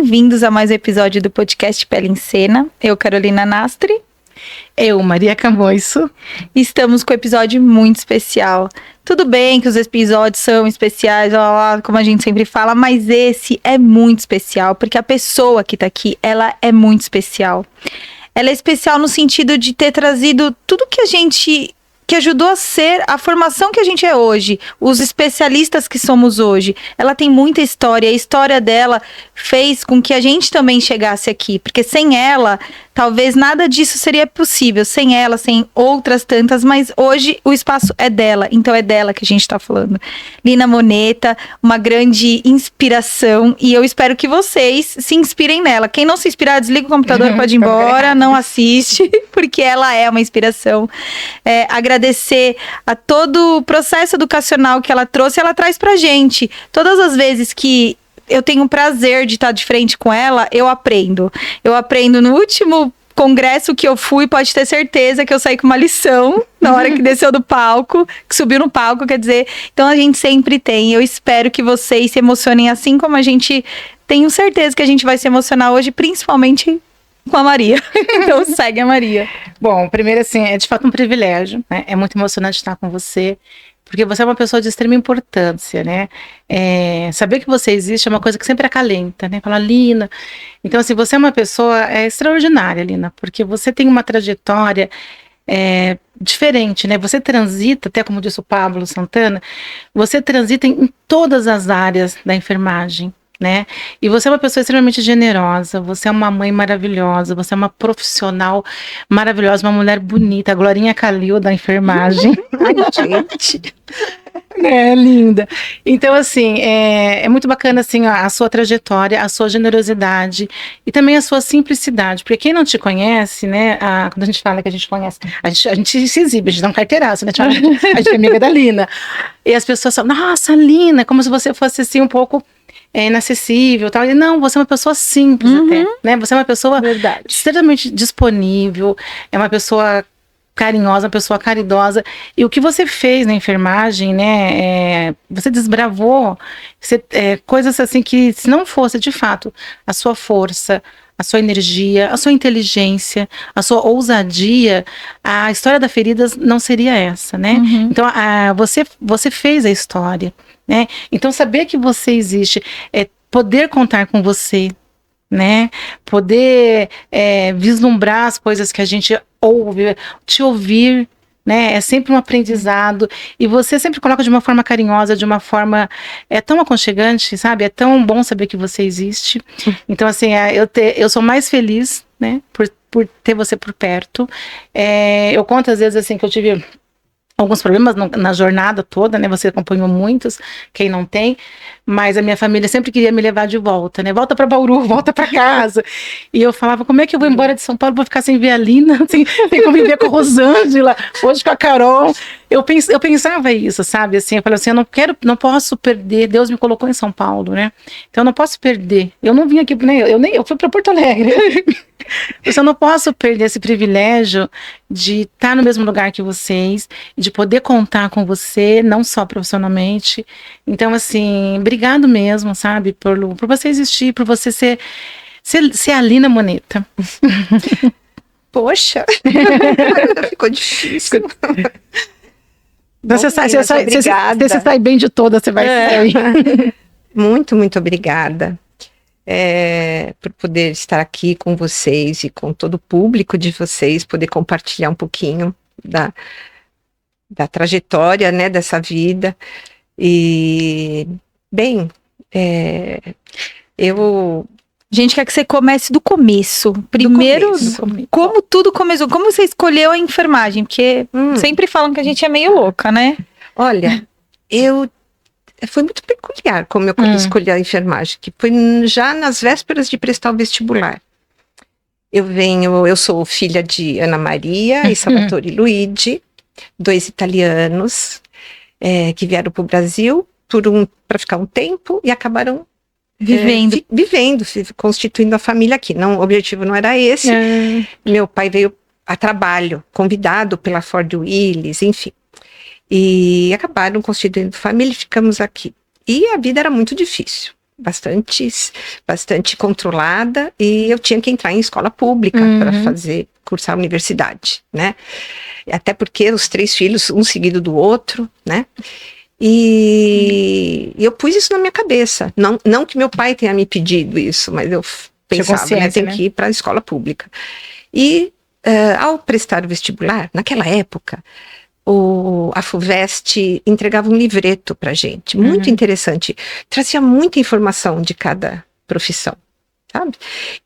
bem-vindos a mais um episódio do podcast Pele em Cena. Eu, Carolina Nastri. Eu, Maria Camoiço. Estamos com um episódio muito especial. Tudo bem que os episódios são especiais, como a gente sempre fala, mas esse é muito especial, porque a pessoa que tá aqui, ela é muito especial. Ela é especial no sentido de ter trazido tudo que ajudou a ser a formação que a gente é hoje, os especialistas que somos hoje. Ela tem muita história, a história dela fez com que a gente também chegasse aqui, porque sem ela, talvez nada disso seria possível, sem ela, sem outras tantas, mas hoje o espaço é dela, então é dela que a gente está falando. Lina Moneta, uma grande inspiração, e eu espero que vocês se inspirem nela. Quem não se inspirar, desliga o computador, pode ir embora, não assiste, porque ela é uma inspiração. Agradecer a todo o processo educacional que ela trouxe, ela traz pra gente. Todas as vezes que eu tenho o prazer de estar de frente com ela, eu aprendo. Eu aprendo no último congresso que eu fui, pode ter certeza que eu saí com uma lição na hora que desceu do palco, que subiu no palco, quer dizer. Então a gente sempre tem. Eu espero que vocês se emocionem assim como a gente. Tenho certeza que a gente vai se emocionar hoje, principalmente com a Maria. Então segue a Maria. Bom, primeiro assim, é de fato um privilégio, né? É muito emocionante estar com você, porque você é uma pessoa de extrema importância, né? Saber que você existe é uma coisa que sempre acalenta, né? Fala, Lina. Então, assim, você é uma pessoa extraordinária, Lina, porque você tem uma trajetória diferente, né? Você transita, até como disse o Pablo Santana, você transita em todas as áreas da enfermagem, né? E você é uma pessoa extremamente generosa, você é uma mãe maravilhosa, você é uma profissional maravilhosa, uma mulher bonita, a Glorinha Calil da enfermagem. Ai, gente. Linda. Então, assim, é muito bacana, assim, a sua trajetória, a sua generosidade e também a sua simplicidade, porque quem não te conhece, né, quando a gente fala que a gente conhece, a gente se exibe, a gente dá um carteiraço, né, a gente é amiga da Lina, e as pessoas falam, nossa, Lina, como se você fosse, assim, um pouco inacessível, tal. E não, você é uma pessoa simples até, né? Você é uma pessoa extremamente disponível, é uma pessoa carinhosa, uma pessoa caridosa. E o que você fez na enfermagem, né? Você desbravou coisas assim que, se não fosse de fato a sua força, a sua energia, a sua inteligência, a sua ousadia, a história da Feridas não seria essa, né? Então, você fez a história, né? Então, saber que você existe, poder contar com você, né? Poder vislumbrar as coisas que a gente ouve, te ouvir, né? É sempre um aprendizado, e você sempre coloca de uma forma carinhosa, de uma forma tão aconchegante, sabe? É tão bom saber que você existe. Então, assim, eu sou mais feliz, né? Por ter você por perto. Eu conto às vezes assim que eu tive alguns problemas na jornada toda, né? Você acompanhou muitos, quem não tem, mas a minha família sempre queria me levar de volta, né? Volta para Bauru, volta para casa. E eu falava, como é que eu vou embora de São Paulo, vou ficar sem ver a Lina, sem conviver com a Rosângela, hoje com a Carol. Eu pensava isso, sabe? Assim, eu falei assim, não posso perder, Deus me colocou em São Paulo, né? Então eu não posso perder. Eu não vim aqui, né? Eu fui para Porto Alegre. Eu não posso perder esse privilégio de estar no mesmo lugar que vocês, de poder contar com você, não só profissionalmente. Então, assim, obrigado mesmo, sabe, por você existir, por você ser a Lina Moneta. Poxa, ficou difícil. Você sai bem de toda, você vai sair. Muito, muito obrigada. Por poder estar aqui com vocês e com todo o público de vocês, poder compartilhar um pouquinho da trajetória, né, dessa vida. E, bem, A gente quer que você comece do começo. Primeiro, como tudo começou. Como você escolheu a enfermagem? Porque sempre falam que a gente é meio louca, né? Olha, foi muito peculiar como eu escolhi a enfermagem, que foi já nas vésperas de prestar o vestibular. Eu sou filha de Ana Maria e Salvatore Luigi, 2 italianos que vieram para o Brasil para ficar um tempo e acabaram vivendo, constituindo a família aqui. Não, o objetivo não era esse. Meu pai veio a trabalho, convidado pela Ford Willis, enfim. E acabaram constituindo família e ficamos aqui. E a vida era muito difícil. bastante controlada, e eu tinha que entrar em escola pública para cursar a universidade, né? Até porque os 3 filhos, um seguido do outro, né? E eu pus isso na minha cabeça. Não que meu pai tenha me pedido isso, mas eu pensava, né? Tem que ir para a escola pública. E ao prestar o vestibular, naquela época, a FUVEST entregava um livreto pra gente, muito interessante, trazia muita informação de cada profissão, sabe?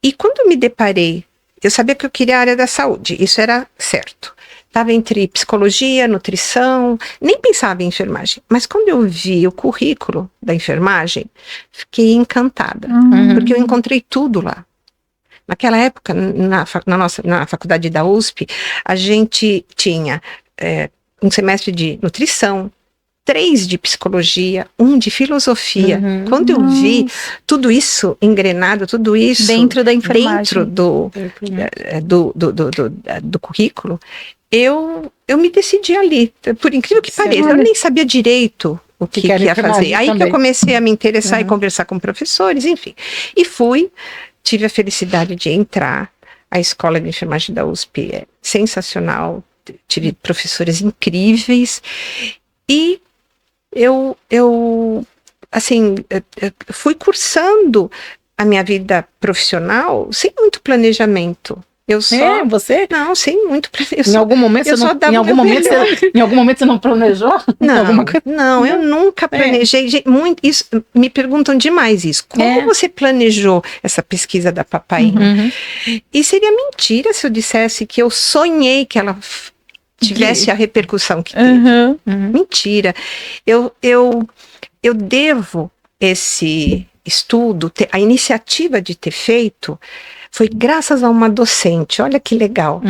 E quando eu me deparei, eu sabia que eu queria a área da saúde, isso era certo. Estava entre psicologia, nutrição, nem pensava em enfermagem. Mas quando eu vi o currículo da enfermagem, fiquei encantada, porque eu encontrei tudo lá. Naquela época, na faculdade da USP, a gente tinha um semestre de nutrição, 3 de psicologia, 1 de filosofia. Quando eu vi tudo isso engrenado, tudo isso dentro da enfermagem, dentro do currículo, eu me decidi ali. Por incrível que pareça, eu nem sabia direito o que ia fazer. Aí que eu comecei a me interessar e conversar com professores, enfim. E tive a felicidade de entrar. A escola de enfermagem da USP é sensacional. Tive professores incríveis. E eu fui cursando a minha vida profissional sem muito planejamento. Você? Não, sem muito planejamento. Em algum momento você não planejou? Não, eu nunca planejei. Isso, me perguntam demais isso. Como você planejou essa pesquisa da papainha? E seria mentira se eu dissesse que eu sonhei que ela tivesse a repercussão que teve. Mentira. Eu devo esse estudo, a iniciativa de ter feito, foi graças a uma docente. Olha que legal.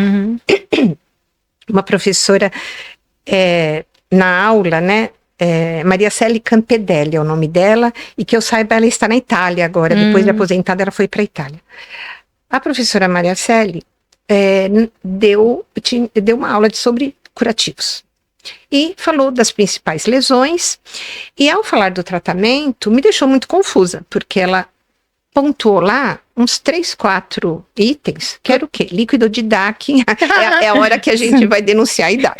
Uma professora na aula, né? Maria Celi Campedelli é o nome dela, e que eu saiba, ela está na Itália agora. Depois de aposentada, ela foi para a Itália. A professora Maria Celi deu uma aula sobre curativos. E falou das principais lesões, e ao falar do tratamento, me deixou muito confusa, porque ela pontuou lá uns 3, 4 itens, que era o quê? Líquido de Dakin, é a hora que a gente vai denunciar a idade.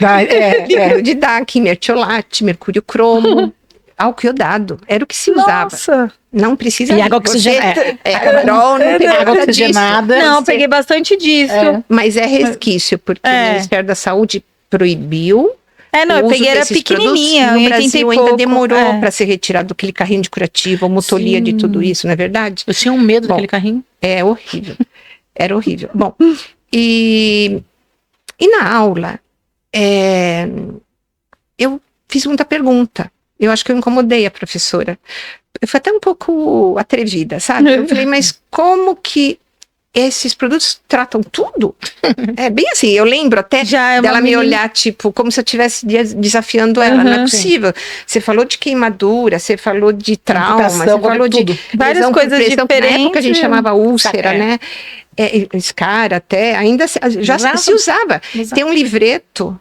Líquido de Dakin, mertiolate, mercúrio cromo, álcool iodado, era o que se usava. Nossa! Não precisa... E água oxigenada. Não peguei água oxigenada. Não, peguei bastante disso. Mas é resquício, porque o Ministério da Saúde proibiu. Eu peguei, era pequenininha. No Brasil ainda demorou para ser retirado aquele carrinho de curativo, a motolia de tudo isso, não é verdade? Eu tinha um medo daquele carrinho. É horrível. Era horrível. Bom, e na aula, eu fiz muita pergunta. Eu acho que eu incomodei a professora. Eu fui até um pouco atrevida, sabe? Eu falei, mas como que esses produtos tratam tudo? É bem assim, eu lembro até dela me olhar, tipo, como se eu estivesse desafiando ela. Não é possível. Você falou de queimadura, você falou de trauma, você falou de várias coisas diferentes. Na época a gente chamava úlcera, né? Escara até, ainda já se usava. Tem um livreto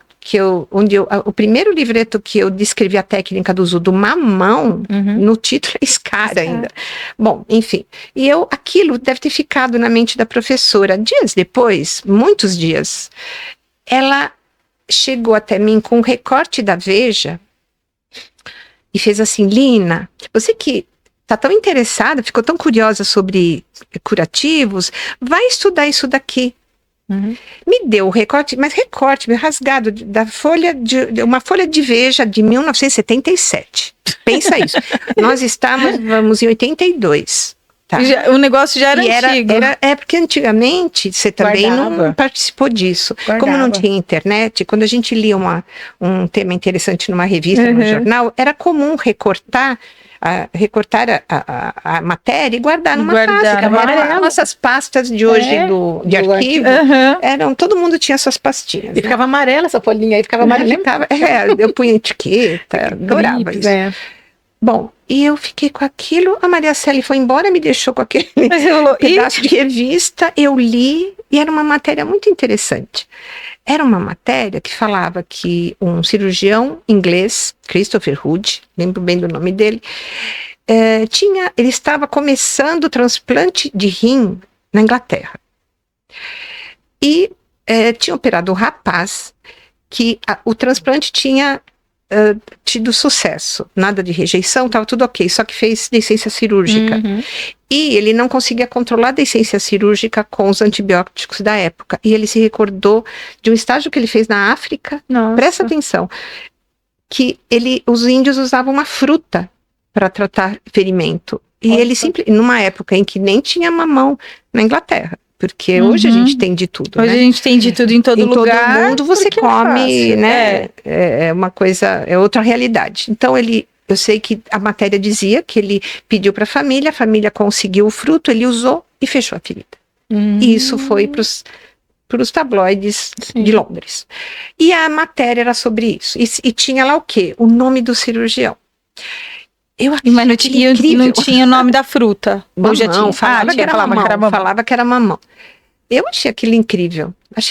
o primeiro livreto que eu descrevi a técnica do uso do mamão, no título é escara ainda. Bom, enfim. E aquilo deve ter ficado na mente da professora. Dias depois, muitos dias, ela chegou até mim com um recorte da Veja e fez assim: Lina, você que está tão interessada, ficou tão curiosa sobre curativos, vai estudar isso daqui. Me deu o recorte, mas recorte rasgado da uma folha de Veja de 1977. Pensa isso. Nós vamos em 82. Tá? O negócio já era antigo. Porque antigamente você também não participou disso. Como não tinha internet, quando a gente lia um tema interessante numa revista, num jornal, era comum recortar a matéria e guardar numa pasta. Nossas pastas de hoje de arquivo, todo mundo tinha suas pastinhas. E ficava amarela essa folhinha aí, ficava amarela. Eu punha etiqueta, adorava isso. Bom, e eu fiquei com aquilo, a Maria Celi foi embora, me deixou com aquele pedaço de revista, eu li, e era uma matéria muito interessante. Era uma matéria que falava que um cirurgião inglês, Christopher Hood, lembro bem do nome dele, ele estava começando o transplante de rim na Inglaterra. E tinha operado um rapaz que o transplante tinha tido sucesso, nada de rejeição, estava tudo ok, só que fez deiscência cirúrgica. E ele não conseguia controlar a deiscência cirúrgica com os antibióticos da época. E ele se recordou de um estágio que ele fez na África, presta atenção, que os índios usavam uma fruta para tratar ferimento. E ele numa época em que nem tinha mamão na Inglaterra. Porque hoje a gente tem de tudo, Hoje né? a gente tem de tudo em todo lugar. Em todo mundo você come, né? É uma coisa, é outra realidade. Então eu sei que a matéria dizia que ele pediu para a família conseguiu o fruto, ele usou e fechou a ferida. E isso foi para os tabloides de Londres. E a matéria era sobre isso. E tinha lá o quê? O nome do cirurgião. Mas não tinha o nome da fruta. Mamão, falava que era mamão. Eu achei aquilo incrível. Mas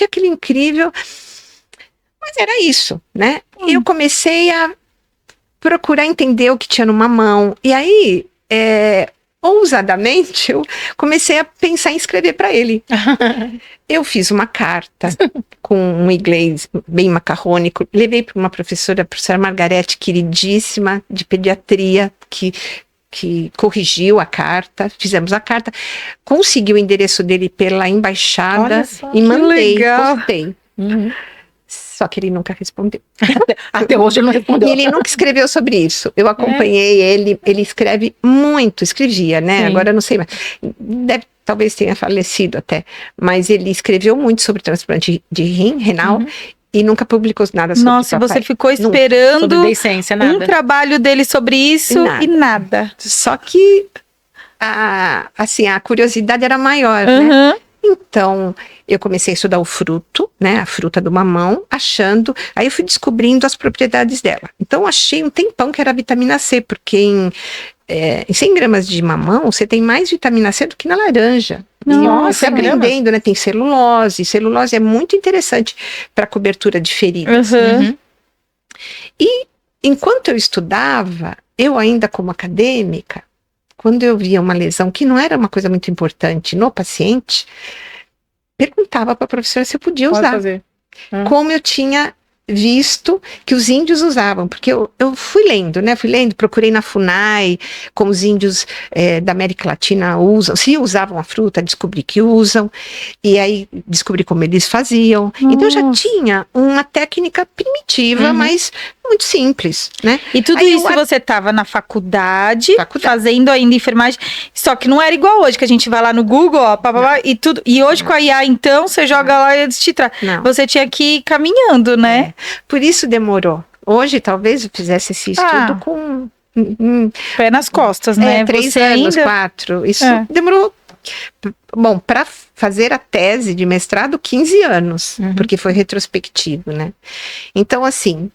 era isso, né? Eu comecei a procurar entender o que tinha no mamão. E aí, ousadamente, eu comecei a pensar em escrever para ele. Eu fiz uma carta com um inglês bem macarrônico, levei para uma professora, a professora Margarete, queridíssima, de pediatria, que corrigiu a carta, fizemos a carta, consegui o endereço dele pela embaixada e mandei, postei. Só que ele nunca respondeu. Até hoje ele não respondeu. E ele nunca escreveu sobre isso. Eu acompanhei ele escreve muito, escrevia, né? Sim. Agora eu não sei mais. Talvez tenha falecido até. Mas ele escreveu muito sobre transplante de rim, renal, e nunca publicou nada sobre Nossa, você ficou esperando nada. Um trabalho dele sobre isso e nada. Só que a curiosidade era maior, né? Então, eu comecei a estudar o fruto, né, a fruta do mamão, aí eu fui descobrindo as propriedades dela. Então, achei um tempão que era vitamina C, porque em 100 gramas de mamão, você tem mais vitamina C do que na laranja. Nossa, aprendendo, né, tem celulose é muito interessante para cobertura de feridas. E, enquanto eu estudava, eu ainda como acadêmica, quando eu via uma lesão que não era uma coisa muito importante no paciente, perguntava para a professora se eu podia usar. Como eu tinha visto que os índios usavam, porque eu fui lendo, procurei na FUNAI como os índios da América Latina usam, se usavam a fruta, descobri que usam, e aí descobri como eles faziam. Então eu já tinha uma técnica primitiva, mas muito simples, né? E tudo aí isso você estava na faculdade, fazendo ainda enfermagem, só que não era igual hoje, que a gente vai lá no Google, ó, e tudo. E hoje com a IA, então, você joga lá e eles te trazem. Você tinha que ir caminhando, né? Por isso demorou. Hoje, talvez, eu fizesse esse estudo com... pé nas costas, né? 3 anos, 4. Isso demorou... Bom, para fazer a tese de mestrado, 15 anos, porque foi retrospectivo, né? Então, assim...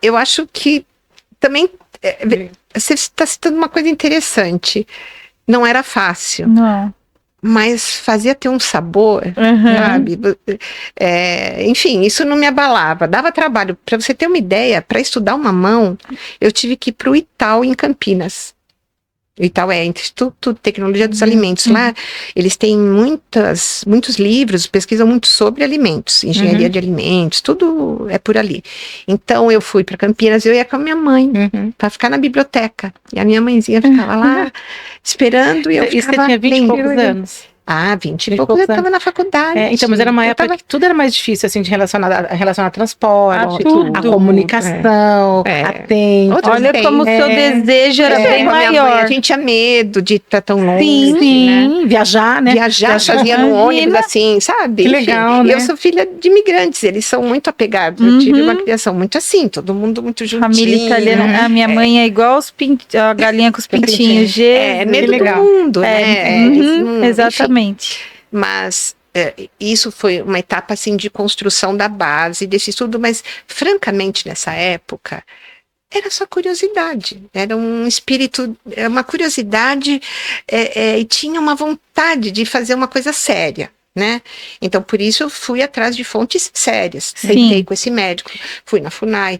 eu acho que também você está citando uma coisa interessante. Não era fácil. Não. Mas fazia ter um sabor, sabe? Enfim, isso não me abalava. Dava trabalho. Para você ter uma ideia, para estudar o mamão, eu tive que ir para o Itaú, em Campinas. O Itaú é Instituto de Tecnologia dos Alimentos. Lá eles têm muitos livros, pesquisam muito sobre alimentos, engenharia de alimentos, tudo é por ali. Então eu fui para Campinas, eu ia com a minha mãe para ficar na biblioteca. E a minha mãezinha ficava lá esperando e eu ficava... Isso você tinha 20 e poucos anos? 20 e poucos, eu estava na faculdade. Então, mas era uma época que tudo era mais difícil, assim, de relacionar a transporte, a comunicação, a tempo. Olha como o seu desejo era bem maior. A gente tinha medo de estar tão longe. Sim. Viajar, né? Viajar, fazia no ônibus, assim, sabe? Que legal, né? Eu sou filha de imigrantes, eles são muito apegados. Eu tive uma criação muito assim, todo mundo muito juntinho. Família italiana. A minha mãe é igual a galinha com os pintinhos. Medo do mundo, né? Exatamente. Mas isso foi uma etapa assim de construção da base desse estudo, mas francamente nessa época era só curiosidade, era um espírito, uma curiosidade e tinha uma vontade de fazer uma coisa séria, né? Então, por isso, eu fui atrás de fontes sérias. Sim. Sentei com esse médico, fui na FUNAI,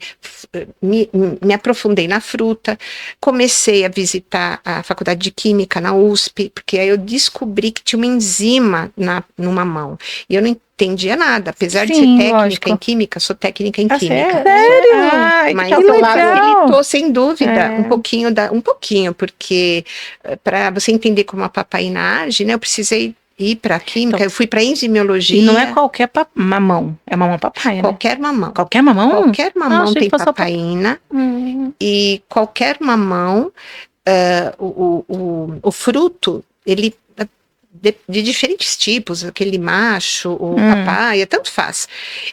me aprofundei na fruta, comecei a visitar a Faculdade de Química na USP, porque aí eu descobri que tinha uma enzima no mamão. E eu não entendia nada, apesar de ser Sim, técnica lógico. em química, sou técnica em Ah, química. Sério? Ai, Mas que que ela legal. facilitou, sem dúvida, É. um pouquinho, porque para você entender como a papaina age, né, eu precisei ir para química, Então, eu fui para enzimiologia. E não é qualquer mamão, é mamão papai, né? Qualquer mamão. Qualquer mamão? Qualquer mamão achei tem que fosse só papaina, Hum. e qualquer mamão, o fruto, ele de diferentes tipos, aquele macho, o papaya, tanto faz.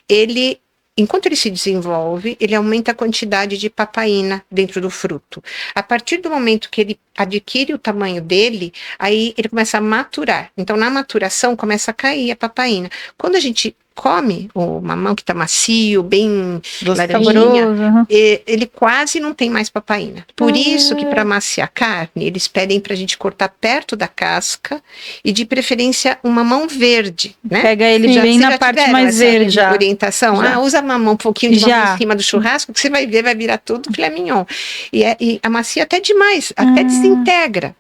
Ele, enquanto ele se desenvolve, ele aumenta a quantidade de papaina dentro do fruto. A partir do momento que ele adquire o tamanho dele, aí ele começa a maturar. Então, na maturação, começa a cair a papaina. Quando a gente come o mamão que está macio, bem laranjinha, Saboroso. Uhum. ele quase não tem mais papaina. Por isso que para amaciar a carne, eles pedem para a gente cortar perto da casca e de preferência um mamão verde, né? Pega ele Sim. bem Vocês na já parte tiveram mais essa verde. Já. orientação? Já. Usa mamão, um pouquinho de mamão Já. em cima do churrasco, que você vai ver, vai virar tudo filé mignon. E amacia até demais, até desintegra.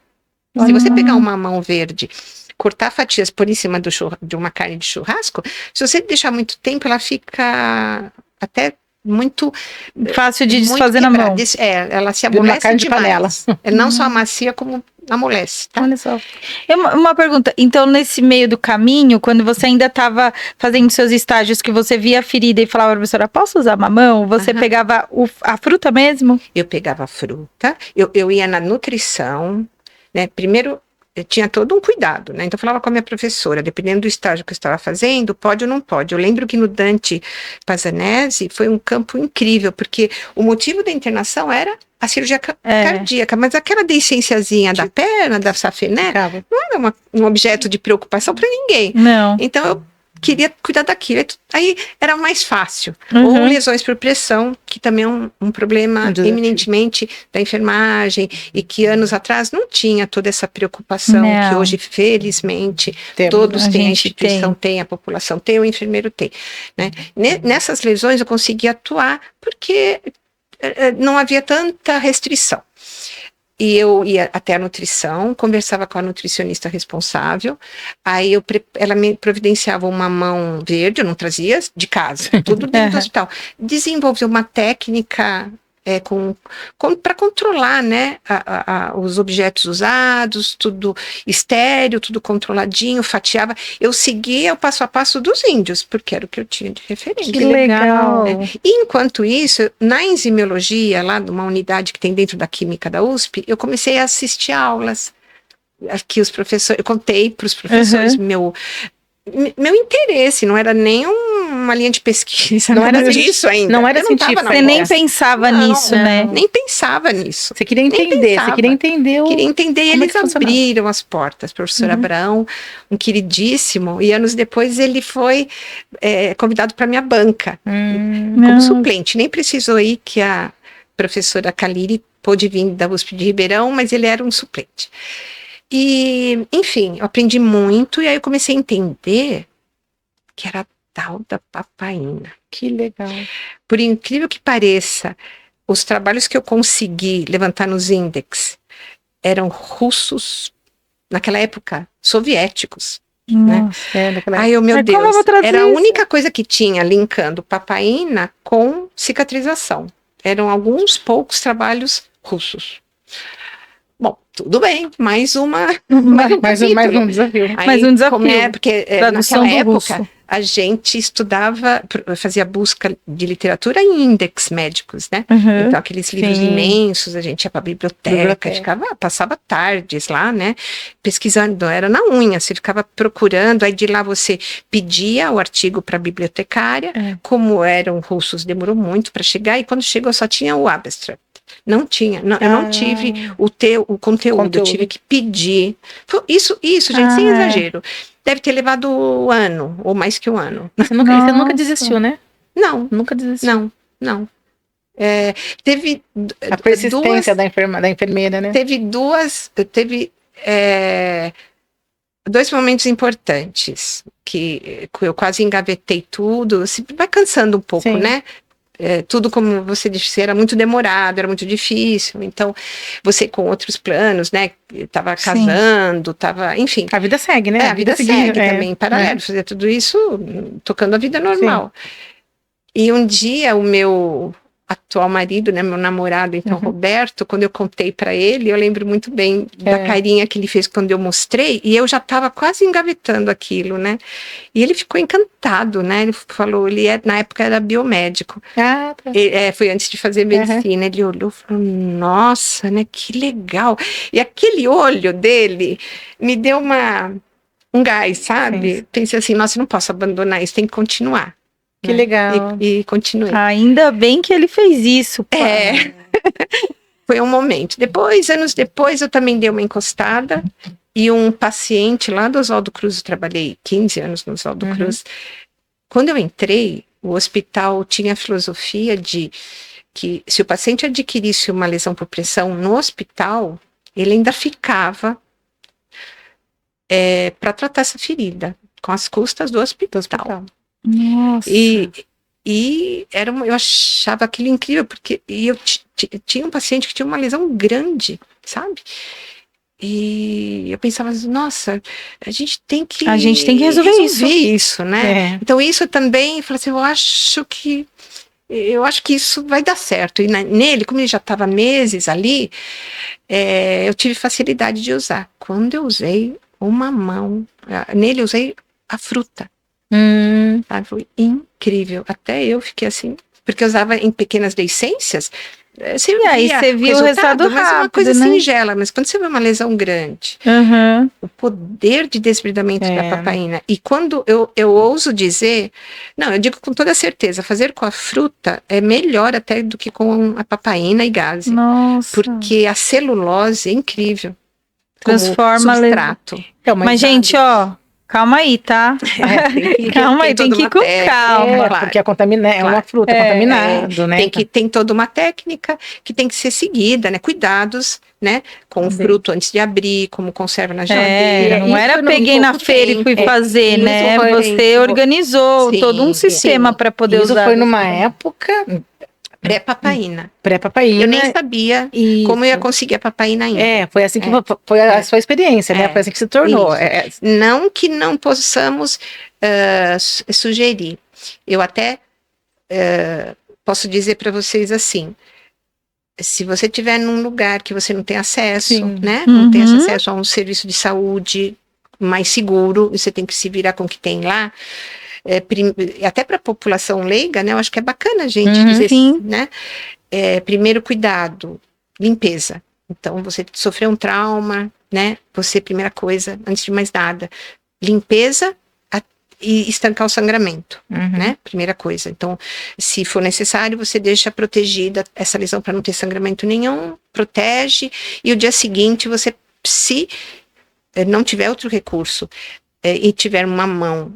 Se você pegar um mamão verde, cortar fatias por em cima de uma carne de churrasco, se você deixar muito tempo, ela fica até muito Fácil de muito desfazer na quebrada. mão. Ela se Vira uma amolece carne de demais. Não só amacia, como amolece, tá? Olha só. Uma pergunta, então nesse meio do caminho, quando você ainda estava fazendo seus estágios, que você via a ferida e falava, professora, posso usar mamão? Você pegava a fruta mesmo? Eu pegava a fruta, eu ia na nutrição, né? Primeiro, eu tinha todo um cuidado, né? Então, eu falava com a minha professora, dependendo do estágio que eu estava fazendo, pode ou não pode. Eu lembro que no Dante Pazanese foi um campo incrível, porque o motivo da internação era a cirurgia cardíaca, mas aquela deiscenciazinha da perna, da safené, não era um objeto de preocupação para ninguém. Não. Então, eu queria cuidar daquilo. Aí era mais fácil. Uhum. Ou lesões por pressão, que também é um problema eminentemente da enfermagem, e que anos atrás não tinha toda essa preocupação que hoje, felizmente, todos têm, a instituição tem, a população tem, o enfermeiro tem. Né? Nessas lesões eu consegui atuar porque não havia tanta restrição. E eu ia até a nutrição, conversava com a nutricionista responsável, aí ela me providenciava um mamão verde, eu não trazia de casa, tudo dentro do hospital. Desenvolveu uma técnica para controlar, né, os objetos usados, tudo estéreo, tudo controladinho, fatiava. Eu seguia o passo a passo dos índios, porque era o que eu tinha de referência. Que legal! Né? E enquanto isso, na enzimiologia, lá numa unidade que tem dentro da química da USP, eu comecei a assistir aulas. Aqui os professores, eu contei para os professores meu interesse, não era nem uma linha de pesquisa, não era disso ainda. Não era científico. Você nem pensava nisso, né? Nem pensava nisso. Você queria entender, você queria entender Queria entender, e eles abriram as portas. Professor Abraão, um queridíssimo, e anos depois ele foi convidado para minha banca, como suplente. Nem precisou ir, que a professora Kaliri pôde vir da USP de Ribeirão, mas ele era um suplente. E, enfim, eu aprendi muito, e aí eu comecei a entender que era a tal da papaina. Que legal. Por incrível que pareça, os trabalhos que eu consegui levantar nos índex eram russos, naquela época, soviéticos. Nossa, né? Ai, meu Deus, era a isso? única coisa que tinha linkando papaina com cicatrização. Eram alguns poucos trabalhos russos. Bom, tudo bem, mais um desafio. Aí, mais um desafio. Porque naquela época a gente estudava, fazia busca de literatura em índex médicos, né? Então aqueles livros imensos, a gente ia para a biblioteca, passava tardes lá, né? Pesquisando, era na unha, você ficava procurando, aí de lá você pedia o artigo para a bibliotecária, como eram russos, demorou muito para chegar, e quando chegou só tinha o abstract. Não tinha, eu não tive o conteúdo, eu tive que pedir. Isso, gente, sem exagero. Deve ter levado um ano, ou mais que um ano. Você nunca desistiu, né? Não. Nunca desistiu. Não. Teve a persistência da enfermeira, né? Teve 2 momentos importantes, que eu quase engavetei tudo, se vai cansando um pouco, Sim. né? Tudo, como você disse, era muito demorado, era muito difícil, então você com outros planos, né? Tava casando, enfim. A vida segue, né? A vida segue também, em paralelo, fazer tudo isso tocando a vida normal. Sim. E um dia o meu atual marido, né, meu namorado, então, Roberto, quando eu contei para ele, eu lembro muito bem da carinha que ele fez quando eu mostrei, e eu já estava quase engavetando aquilo, né, e ele ficou encantado, né, ele falou, na época era biomédico, foi antes de fazer medicina, ele olhou e falou, nossa, né, que legal, e aquele olho dele me deu um gás, sabe, sim. Pensei assim, nossa, eu não posso abandonar isso, tem que continuar. Que legal. E continuei. Ainda bem que ele fez isso. Foi um momento. Anos depois, eu também dei uma encostada e um paciente lá do Oswaldo Cruz, eu trabalhei 15 anos no Oswaldo Cruz. Quando eu entrei, o hospital tinha a filosofia de que se o paciente adquirisse uma lesão por pressão no hospital, ele ainda ficava para tratar essa ferida, com as custas do hospital. Nossa. E eu achava aquilo incrível, porque eu tinha um paciente que tinha uma lesão grande, sabe? E eu pensava, nossa, a gente tem que resolver isso, né? Então isso também, eu falei assim, eu acho que isso vai dar certo. E nele, como ele já estava meses ali, eu tive facilidade de usar. Quando eu usei uma mão, nele eu usei a fruta. Foi incrível, até eu fiquei assim, porque eu usava em pequenas deiscências, e aí você viu o resultado rápido, mas é uma coisa né? singela, mas quando você vê uma lesão grande, o poder de desbridamento da papaina, e quando eu ouso dizer, não, eu digo com toda certeza, fazer com a fruta é melhor até do que com a papaina e gase. Nossa. Porque a celulose é incrível, transforma como substrato. Então, mas gente, ó, calma aí, tá? Calma aí, tem que ir com calma. Claro. Porque é uma fruta contaminada, né? Tem toda uma técnica que tem que ser seguida, né? Cuidados, né? Com o fruto antes de abrir, como conserva na geladeira. Não era peguei na feira e fui fazer, né? Você organizou todo um sistema para poder usar. Isso foi numa época... Pré-papaina. Pré-papaina. Eu nem sabia como eu ia conseguir a papaina ainda. Foi assim que foi a sua experiência, né? Foi assim que se tornou. Não que não possamos sugerir. Eu até posso dizer para vocês assim, se você estiver num lugar que você não tem acesso, né? Não tem acesso a um serviço de saúde mais seguro, você tem que se virar com o que tem lá. Até para a população leiga, né? Eu acho que é bacana a gente dizer, né? Primeiro cuidado, limpeza. Então, você sofreu um trauma, né? Você, primeira coisa, antes de mais nada, limpeza e estancar o sangramento, né? Primeira coisa. Então, se for necessário, você deixa protegida essa lesão para não ter sangramento nenhum, protege, e o dia seguinte, você, se não tiver outro recurso e tiver uma mão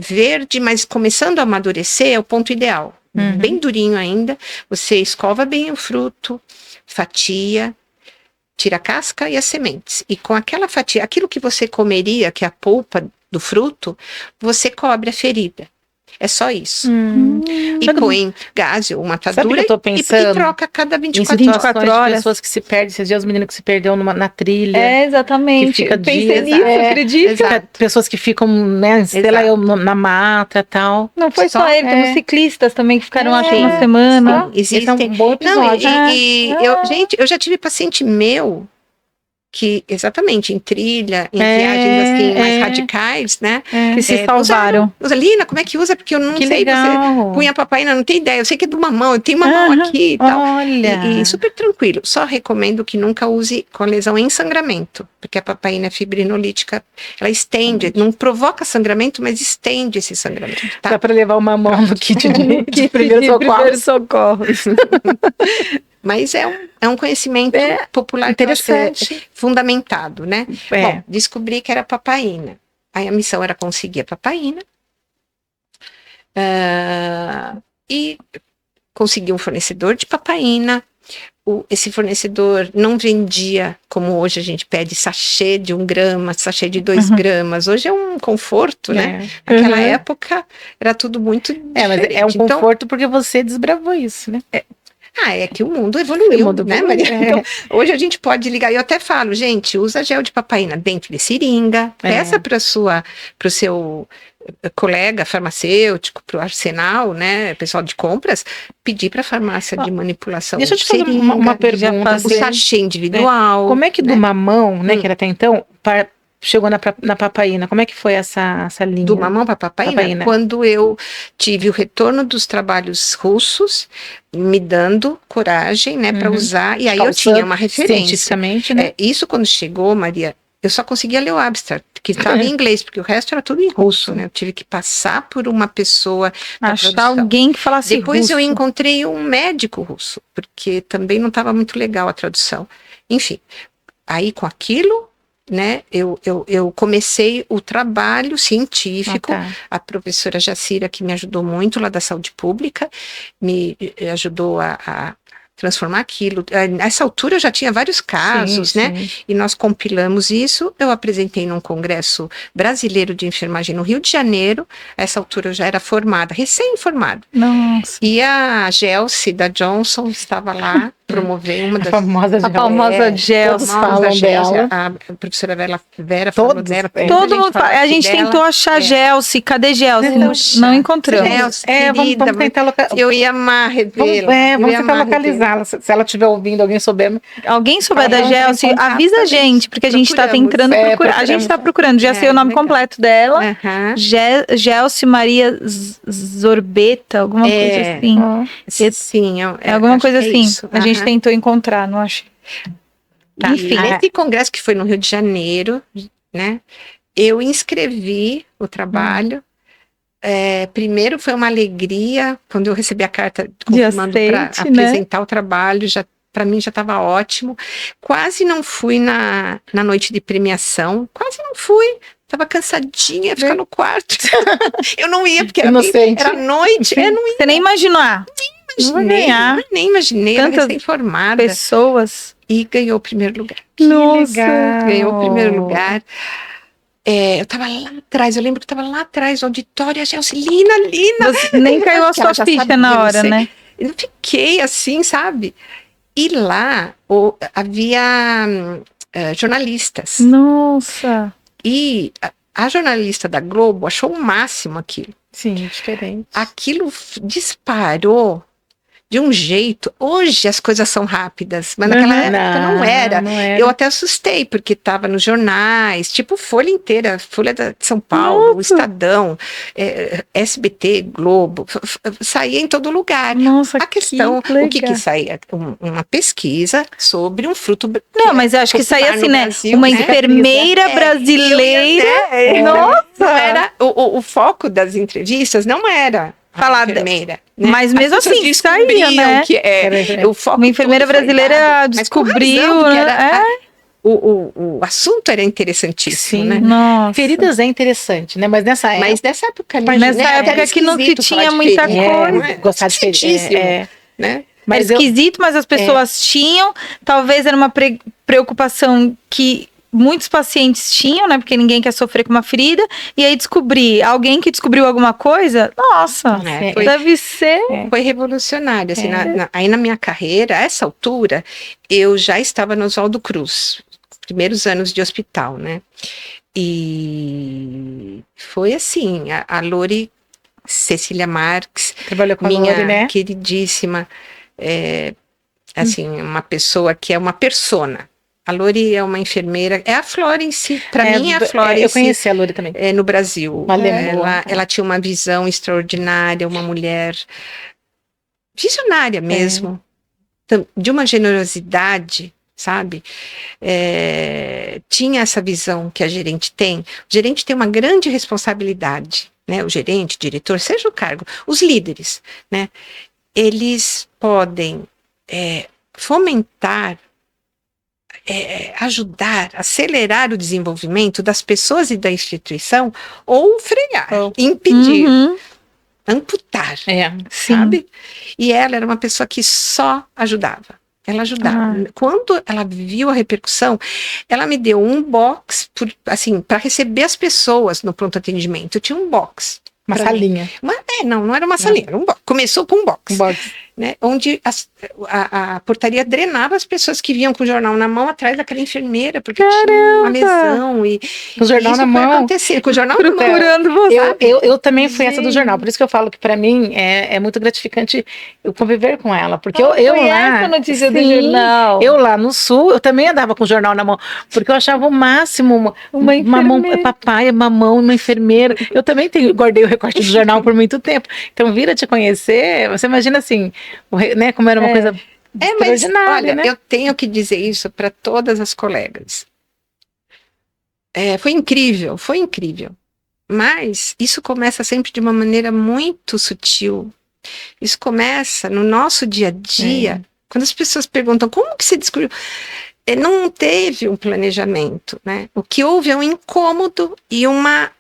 verde, mas começando a amadurecer, é o ponto ideal. Bem durinho ainda, você escova bem o fruto, fatia, tira a casca e as sementes. E com aquela fatia, aquilo que você comeria, que é a polpa do fruto, você cobre a ferida. É só isso. E põe gás ou matadura e troca a cada 24 horas. Pessoas que se perdem, esses dias os meninos que se perderam na trilha. Exatamente. Que fica pensei nisso, acredita? Pessoas que ficam, né, sei lá, na mata e tal. Não foi só ele, temos ciclistas também que ficaram aqui uma semana. Sim, existe um bom episódio. Gente, eu já tive paciente meu que, exatamente, em trilha, em viagens assim, mais radicais, né? Que se salvaram. Lina, como é que usa? Porque eu não sei, legal. Você punha a papaina, não tem ideia, eu sei que é de uma mão, eu tenho uma mão aqui e tal. Olha. E super tranquilo, só recomendo que nunca use com lesão em sangramento, porque a papaina é fibrinolítica, ela estende, não provoca sangramento, mas estende esse sangramento, tá? Dá pra levar uma mão no kit de primeiros socorros. Mas é um conhecimento popular interessante, fundamentado, né? Bom, descobri que era papaina. Aí a missão era conseguir a papaina. E consegui um fornecedor de papaina. esse fornecedor não vendia como hoje a gente pede sachê de 1 grama, sachê de 2 gramas. Hoje é um conforto, né? Naquela época era tudo muito mas diferente. é um conforto porque você desbravou isso, né? É que o mundo evoluiu, né, Maria? Então, hoje a gente pode ligar, eu até falo, gente, usa gel de papaína dentro de seringa, peça para o seu colega farmacêutico, para o arsenal, né, pessoal de compras, pedir para a farmácia de manipulação. Deixa eu te fazer uma pergunta. O sachê individual. Como é que do mamão, né, que era até então, chegou na papaína? Como é que foi essa linha? Do mamão para papaína? Quando eu tive o retorno dos trabalhos russos, me dando coragem, né, para usar, e aí eu tinha uma referência. Cientificamente, né? Isso quando chegou, Maria, eu só conseguia ler o abstract, que estava em inglês, porque o resto era tudo em russo, né? Eu tive que passar por uma pessoa da achar tradução. alguém que falasse Depois russo. eu encontrei um médico russo, porque também não estava muito legal a tradução. Enfim, aí com aquilo, né, eu comecei o trabalho científico. A professora Jacira, que me ajudou muito lá da saúde pública, me ajudou a transformar aquilo. Nessa altura eu já tinha vários casos, né? E nós compilamos isso. Eu apresentei num congresso brasileiro de enfermagem no Rio de Janeiro. A essa altura eu já era formada, recém-formada. Nossa. E a Gelsi da Johnson estava lá promover uma das... A famosa Gelsi. Todos falam dela. A professora Vera falou dela. Todo mundo fala. A gente tentou achar Gelsi. Cadê Gelsi? Não encontramos. Gelsi, vamos tentar localizar. Eu ia amar revê-la. Vamos tentar localizá-la. Se ela estiver ouvindo, alguém souber da Gelsi, avisa a gente, porque a gente está tentando procurar. A gente está procurando, já sei o nome completo dela. Gelsi Maria Zorbeta, alguma coisa assim. Sim, é alguma coisa assim. Isso. A gente tentou encontrar, não achei. Tá. Enfim, nesse congresso que foi no Rio de Janeiro, né, eu inscrevi o trabalho. Primeiro foi uma alegria quando eu recebi a carta confirmando para apresentar o trabalho. Para mim já estava ótimo. Quase não fui na noite de premiação, quase não fui. Estava cansadinha, ia ficar no quarto. Eu não ia, porque era noite. Eu não ia. Você nem imaginou? Nem imaginei. Tantas recém-formada. Pessoas. E ganhou o primeiro lugar. Nossa. Ganhou o primeiro lugar. Eu estava lá atrás, eu lembro que estava lá atrás, o auditório, a Gelsi, Lina. Você nem caiu a sua ficha na hora, né? Eu fiquei assim, sabe? E lá havia jornalistas. Nossa! E a jornalista da Globo achou o máximo aquilo. Sim, diferente. Aquilo disparou de um jeito. Hoje as coisas são rápidas, mas naquela época não era. Eu até assustei, porque estava nos jornais, tipo Folha inteira, Folha de São Paulo, o Estadão, SBT, Globo, saía em todo lugar. Nossa, a questão, o que saía? Uma pesquisa sobre um fruto... Não, mas eu acho que saía assim, né? Uma enfermeira brasileira. Nossa! Não era, o foco das entrevistas não era falar enfermeira, né? Mas mesmo assim, saía, né? Que o foco uma enfermeira brasileira descobriu, né? O assunto era interessantíssimo, né? Nossa. Feridas é interessante, né? Mas nessa época... Nessa época que não se tinha muita coisa. Gostar de feridas, né? Mas esquisito, mas as pessoas tinham. Talvez era uma preocupação que muitos pacientes tinham, né? Porque ninguém quer sofrer com uma ferida. E aí alguém que descobriu alguma coisa, nossa, deve ser. Foi revolucionário. Assim, aí na minha carreira, a essa altura, eu já estava no Oswaldo Cruz, primeiros anos de hospital, né? E foi assim, a Lori Cecília Marques, trabalhou com minha a Lori, né? Queridíssima, assim, uma pessoa que é uma persona. A Lori é uma enfermeira, é a Flora em si, para mim é a Flora em si. Eu conheci a Lori também. No Brasil. Ela tinha uma visão extraordinária, uma mulher visionária mesmo, de uma generosidade, sabe? Tinha essa visão que a gerente tem. O gerente tem uma grande responsabilidade, né? O gerente, o diretor, seja o cargo, os líderes, né? Eles podem fomentar, ajudar, acelerar o desenvolvimento das pessoas e da instituição, ou frear, impedir, amputar, sabe? E ela era uma pessoa que só ajudava. ela ajudar. Quando ela viu a repercussão, ela me deu um box, para receber as pessoas no pronto atendimento. Eu tinha um box. Uma salinha. Não era uma salinha, era um box. Começou com um box. Né, onde a portaria drenava as pessoas que vinham com o jornal na mão atrás daquela enfermeira, porque tinha uma lesão. E o jornal na mão. Com o jornal procurando você. Eu também fui essa do jornal, por isso que eu falo que para mim é muito gratificante eu conviver com ela, porque eu lá, essa notícia do jornal. Eu lá no Sul, eu também andava com o jornal na mão, porque eu achava o máximo uma mão, papai, mamão, uma enfermeira. Eu também guardei o recorte do jornal por muito tempo. Então, vir a te conhecer, você imagina assim, né, como era uma coisa extraordinária, olha, né? Eu tenho que dizer isso para todas as colegas. Foi incrível. Mas isso começa sempre de uma maneira muito sutil. Isso começa no nosso dia a dia, quando as pessoas perguntam como que você descobriu. Não teve um planejamento, né? O que houve é um incômodo e uma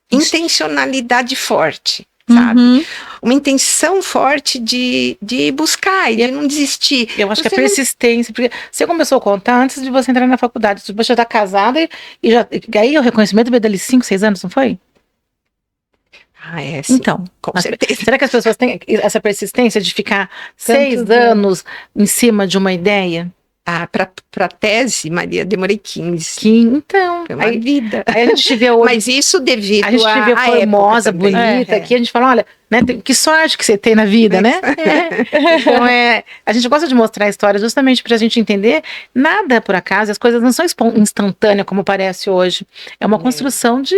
intencionalidade forte. Sabe? Uma intenção forte de buscar e de não desistir. Eu acho que a persistência, porque você começou a contar antes de você entrar na faculdade, você já está casada e aí o reconhecimento veio dali 5, 6 anos, não foi? Sim, então, com certeza. Será que as pessoas têm essa persistência de ficar 6 anos em cima de uma ideia? Para tese, Maria, demorei 15. Então, foi uma vida. Aí a gente te vê hoje. Mas isso devido a gente te vê formosa, bonita, aqui a gente fala, olha, né, que sorte que você tem na vida, né? Então a gente gosta de mostrar a história justamente para a gente entender, nada por acaso, as coisas não são instantâneas como parece hoje. É uma construção de...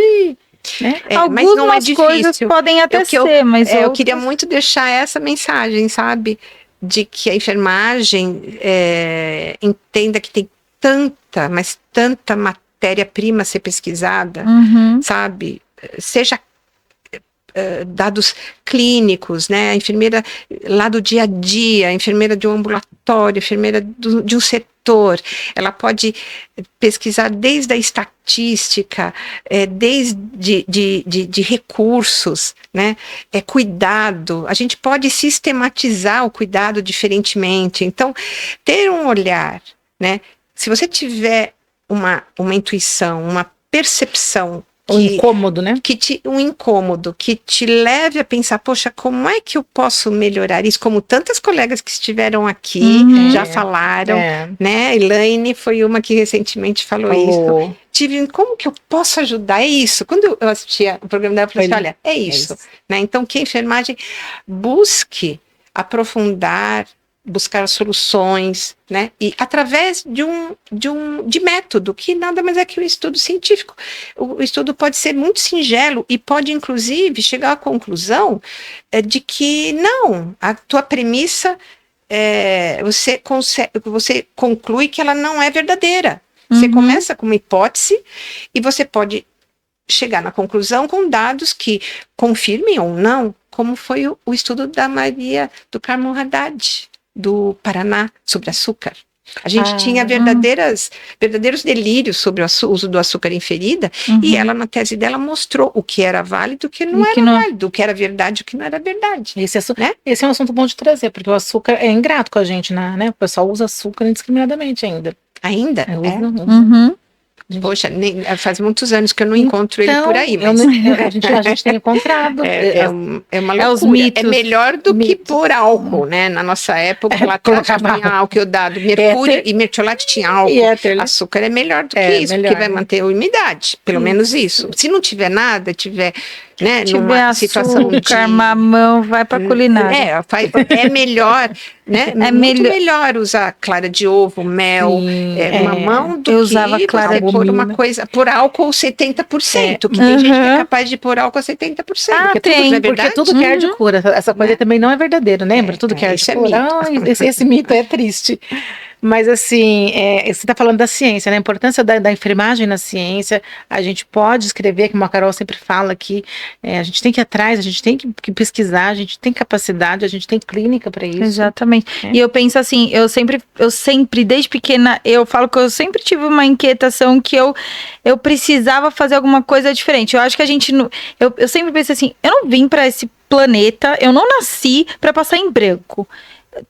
Né? Algumas mas não é difícil. Coisas podem até ser, mas eu queria muito deixar essa mensagem, sabe? De que a enfermagem entenda que tem mas tanta matéria-prima a ser pesquisada, sabe? Seja dados clínicos, né? A enfermeira lá do dia a dia, a enfermeira de um ambulatório, a enfermeira de um setor, ela pode pesquisar desde a estatística, desde de recursos, né? Cuidado, a gente pode sistematizar o cuidado diferentemente, então ter um olhar, né? Se você tiver uma intuição, uma percepção, um incômodo, né? Um incômodo que te leve a pensar, poxa, como é que eu posso melhorar isso? Como tantas colegas que estiveram aqui já falaram, né? Elaine foi uma que recentemente falou isso. Como que eu posso ajudar? É isso. Quando eu assistia o programa dela, eu falei assim, olha, é isso. Né? Então, que a enfermagem busque aprofundar, buscar soluções, né? E através de método, que nada mais é que um estudo científico. O estudo pode ser muito singelo e pode, inclusive, chegar à conclusão de que não, a tua premissa, você conclui que ela não é verdadeira. Você começa com uma hipótese e você pode chegar na conclusão com dados que confirmem ou não, como foi o estudo da Maria do Carmo Haddad, do Paraná, sobre açúcar. A gente tinha verdadeiros delírios sobre o uso do açúcar em ferida, e ela, na tese dela, mostrou o que era válido e o que não era válido, o que era verdade e o que não era verdade. Esse é um assunto bom de trazer, porque o açúcar é ingrato com a gente, né? O pessoal usa açúcar indiscriminadamente ainda. Ainda? Poxa, faz muitos anos que eu não encontro ele por aí. Mas... a gente tem encontrado. É uma loucura. Os mitos. É melhor do que por álcool, né? Na nossa época, ela tinha álcool iodado, mercúrio e mertiolate tinha álcool. Açúcar é melhor do que isso, porque vai manter a umidade. Pelo menos isso. Se não tiver nada, tiver numa açúcar, situação mamão, vai pra culinária. É melhor, né? Muito melhor usar clara de ovo, mel, mamão, do que usava clara de pôr uma coisa, por álcool 70%, que tem gente que é capaz de pôr álcool 70%. Porque tudo que é de cura. Essa coisa também não é verdadeira, lembra? Tudo que é de cura. Esse mito é triste. Mas assim, você está falando da ciência, né? A importância da enfermagem na ciência. A gente pode escrever, como a Carol sempre fala aqui, a gente tem que ir atrás, a gente tem que pesquisar, a gente tem capacidade, a gente tem clínica para isso. Exatamente. E eu penso assim, eu sempre, desde pequena, eu falo que eu sempre tive uma inquietação que eu precisava fazer alguma coisa diferente. Eu acho que a gente, eu sempre pensei assim, eu não vim para esse planeta, eu não nasci para passar em branco.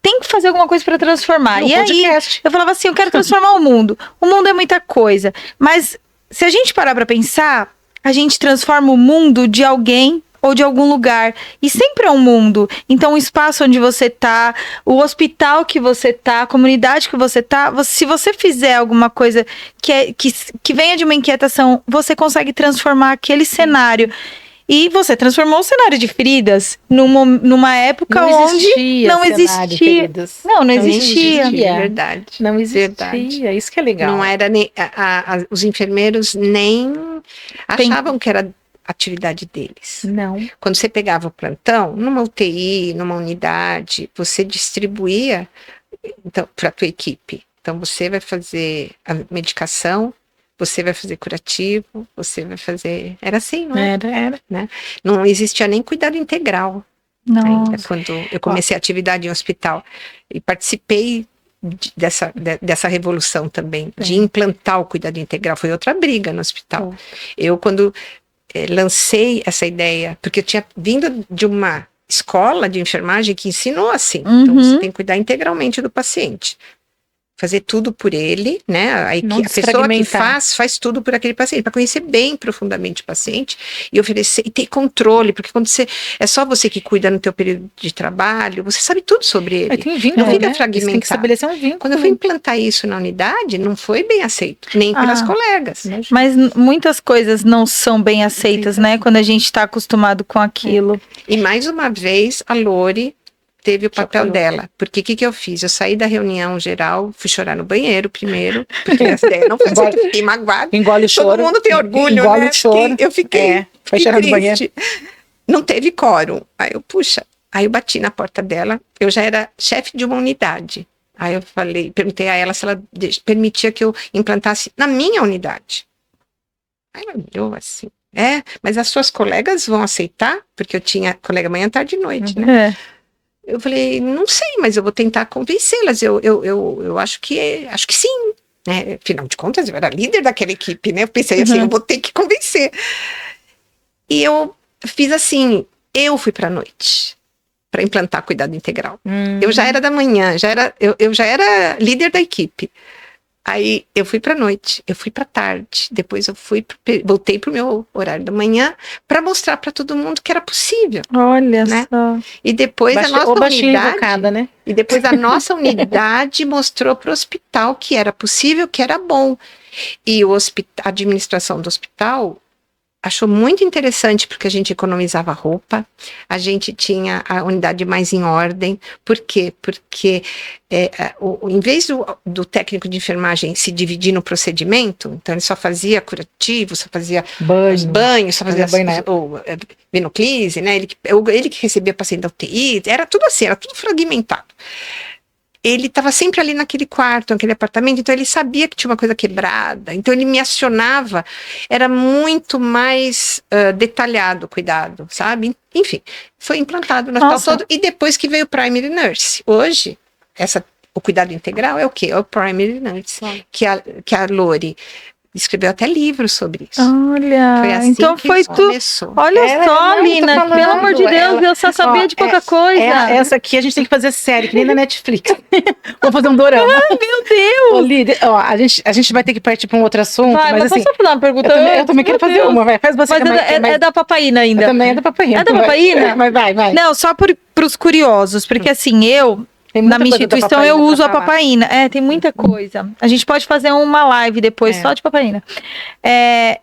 tem que fazer alguma coisa para transformar. Um E aí, podcast. eu falava assim, eu quero transformar o mundo. O mundo é muita coisa. Mas se a gente parar para pensar, a gente transforma o mundo de alguém ou de algum lugar. E sempre é um mundo. Então, o espaço onde você tá, o hospital que você tá, a comunidade que você tá, se você fizer alguma coisa que venha de uma inquietação, você consegue transformar aquele cenário. E você transformou o cenário de feridas numa época onde não cenário de existia. feridas. Não existia. Verdade. Não existia. Verdade. Isso que é legal. Não era nem os enfermeiros nem achavam que era atividade deles. Não. Quando você pegava o plantão, numa UTI, numa unidade, você distribuía então, para a tua equipe. Então, você vai fazer a medicação, você vai fazer curativo, você vai fazer... Era assim, não é? Era. Né? Não existia nem cuidado integral ainda, Nossa. quando eu comecei a atividade em hospital. E participei dessa revolução também, de implantar o cuidado integral. Foi outra briga no hospital. Eu, quando lancei essa ideia, porque eu tinha vindo de uma escola de enfermagem que ensinou assim. Então, você tem que cuidar integralmente do paciente. Fazer tudo por ele, né? A pessoa que faz tudo por aquele paciente, para conhecer bem profundamente o paciente e oferecer, e ter controle, porque quando é só você que cuida no teu período de trabalho, você sabe tudo sobre ele. Tem um vínculo, não fica né? fragmentado. Você tem que estabelecer um vínculo. Quando eu fui implantar isso na unidade, não foi bem aceito, nem pelas colegas. Mas muitas coisas não são bem aceitas, né? Quando a gente está acostumado com aquilo. E mais uma vez, a Lori teve o papel dela, porque o que eu fiz? Eu saí da reunião geral, fui chorar no banheiro primeiro, porque essa ideia não foi assim, que eu fiquei magoada. Engole o choro. Todo mundo tem orgulho, engole né? O choro. Eu fiquei foi chorar no banheiro. Não teve quórum. Aí eu, aí eu bati na porta dela, eu já era chefe de uma unidade. Aí eu perguntei a ela se ela permitia que eu implantasse na minha unidade. Aí ela olhou assim, mas as suas colegas vão aceitar? Porque eu tinha colega manhã, tarde e noite, né? Eu falei, não sei, mas eu vou tentar convencê-las. Eu acho que sim, né? Afinal de contas, eu era líder daquela equipe, né? Eu pensei assim, eu vou ter que convencer. E eu fiz assim, eu fui para a noite para implantar cuidado integral. Eu já era da manhã, eu já era líder da equipe. Aí eu fui para noite, eu fui para tarde, depois eu voltei pro meu horário da manhã para mostrar para todo mundo que era possível. Olha, né? Só. E depois a nossa unidade, né? E depois a nossa unidade mostrou para o hospital que era possível, que era bom. E a administração do hospital achou muito interessante, porque a gente economizava roupa, a gente tinha a unidade mais em ordem. Por quê? Porque em vez do técnico de enfermagem se dividir no procedimento, então ele só fazia curativo, só fazia os banhos, só fazia venoclise, né? Ele que recebia paciente da UTI, era tudo assim, era tudo fragmentado. Ele estava sempre ali naquele quarto, naquele apartamento, então ele sabia que tinha uma coisa quebrada, então ele me acionava, era muito mais detalhado o cuidado, sabe? Enfim, foi implantado no hospital todo, e depois que veio o Primary Nurse. Hoje, o cuidado integral é o quê? É o Primary Nurse, que a Lori escreveu até livros sobre isso. Olha, foi assim então que foi tudo. Olha só, Lina, pelo amor de Deus, eu só sabia de pouca coisa. Essa aqui a gente tem que fazer série, que nem na Netflix. Vamos fazer um dorama. Ai, meu Deus! Ô, Líder, a gente vai ter que partir para um outro assunto, mas assim, posso fazer uma pergunta? Eu também quero fazer uma, vai. Faz você. Mas é da Papaína ainda. Também é da Papaína. É da Papaína? Mas vai. Não, só pros curiosos, porque assim, na minha instituição eu uso a Papaína. Tem muita coisa. A gente pode fazer uma live depois só de Papaína.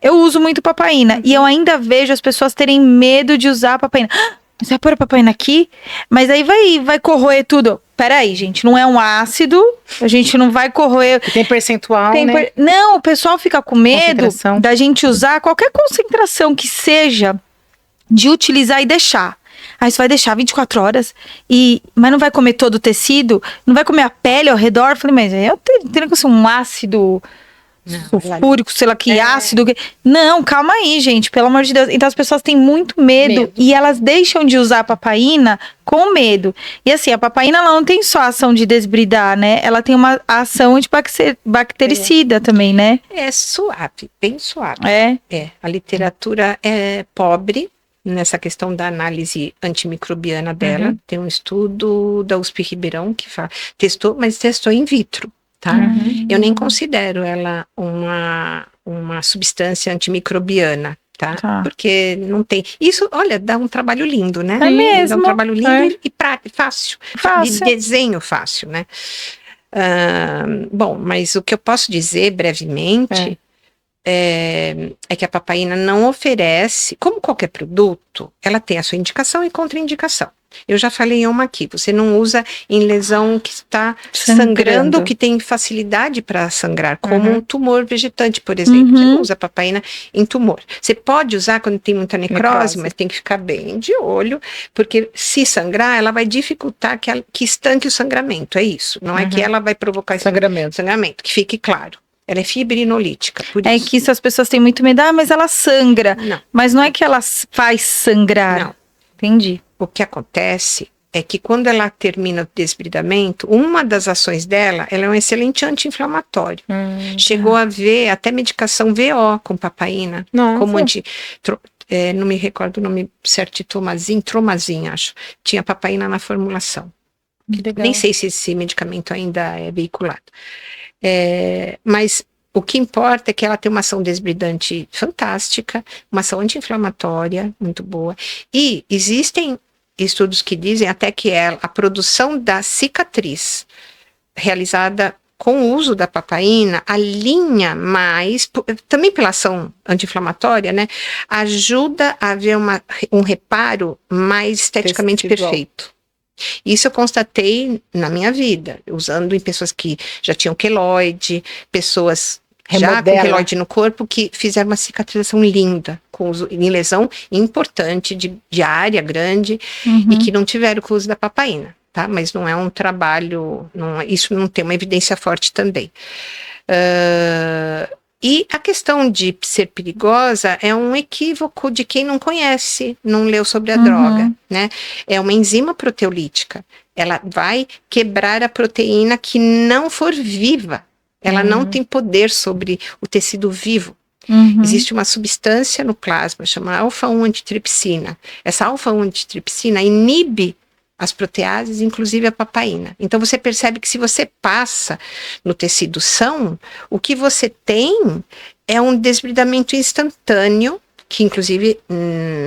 Eu uso muito Papaína. E eu ainda vejo as pessoas terem medo de usar a Papaína. Você vai pôr a Papaína aqui? Mas aí vai corroer tudo. Peraí, gente, não é um ácido. A gente não vai corroer. Tem percentual, né? Não, o pessoal fica com medo da gente usar qualquer concentração que seja de utilizar e deixar. Aí você vai deixar 24 horas, mas não vai comer todo o tecido, não vai comer a pele ao redor. Eu falei, mas eu tenho que ser um ácido sulfúrico, sei lá que ácido. Não, calma aí, gente, pelo amor de Deus. Então as pessoas têm muito medo. E elas deixam de usar a Papaína com medo. E assim, a Papaína ela não tem só a ação de desbridar, né? Ela tem uma ação de bactericida também, né? É suave, bem suave. É. A literatura é pobre, nessa questão da análise antimicrobiana dela. Tem um estudo da USP Ribeirão que testou, mas testou in vitro, tá? Eu nem considero ela uma substância antimicrobiana, tá? Porque não tem. Isso, olha, dá um trabalho lindo, né? É mesmo. Dá um trabalho lindo e fácil. De desenho fácil, né? Bom, mas o que eu posso dizer brevemente é que a papaína não oferece, como qualquer produto, ela tem a sua indicação e contraindicação. Eu já falei em uma aqui, você não usa em lesão que está sangrando, que tem facilidade para sangrar, como um tumor vegetante, por exemplo. Você não usa papaína em tumor. Você pode usar quando tem muita necrose, mas tem que ficar bem de olho, porque se sangrar, ela vai dificultar que estanque o sangramento, é isso. Não é que ela vai provocar sangramento, que fique claro. Ela é fibrinolítica, por isso. É que isso as pessoas têm muito medo, mas ela sangra. Não. Mas não é que ela faz sangrar. Não. Entendi. O que acontece é que quando ela termina o desbridamento, uma das ações dela, ela é um excelente anti-inflamatório. Chegou a ver até medicação VO com papaína, como não me recordo o nome certo, tromazin, acho. Tinha papaína na formulação. Que legal. Nem sei se esse medicamento ainda é veiculado. Mas o que importa é que ela tem uma ação desbridante fantástica, uma ação anti-inflamatória muito boa. E existem estudos que dizem até que a produção da cicatriz realizada com o uso da papaína alinha mais, também pela ação anti-inflamatória, né? Ajuda a haver um reparo mais esteticamente perfeito. Isso eu constatei na minha vida, usando em pessoas que já tinham queloide, pessoas já com queloide no corpo, que fizeram uma cicatrização linda, com uso, em lesão importante, de área grande, e que não tiveram com o uso da papaína, tá? Mas não é um trabalho, isso não tem uma evidência forte também. E a questão de ser perigosa é um equívoco de quem não conhece, não leu sobre a droga, né? É uma enzima proteolítica. Ela vai quebrar a proteína que não for viva. Ela não tem poder sobre o tecido vivo. Existe uma substância no plasma, chama alfa-1 antitripsina. Essa alfa-1 antitripsina inibe as proteases, inclusive a papaína. Então você percebe que se você passa no tecido são, o que você tem é um desbridamento instantâneo, que inclusive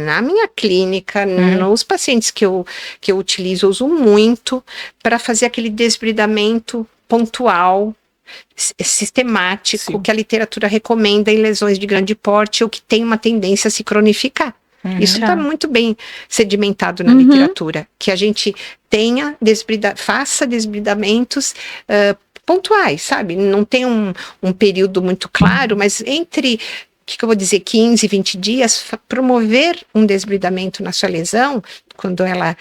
na minha clínica, nos pacientes que eu utilizo, eu uso muito para fazer aquele desbridamento pontual, sistemático, que a literatura recomenda em lesões de grande porte ou que tem uma tendência a se cronificar. Isso está muito bem sedimentado na literatura, que a gente faça desbridamentos pontuais, sabe? Não tem um período muito claro, mas entre, o que eu vou dizer, 15 e 20 dias, promover um desbridamento na sua lesão, quando ela,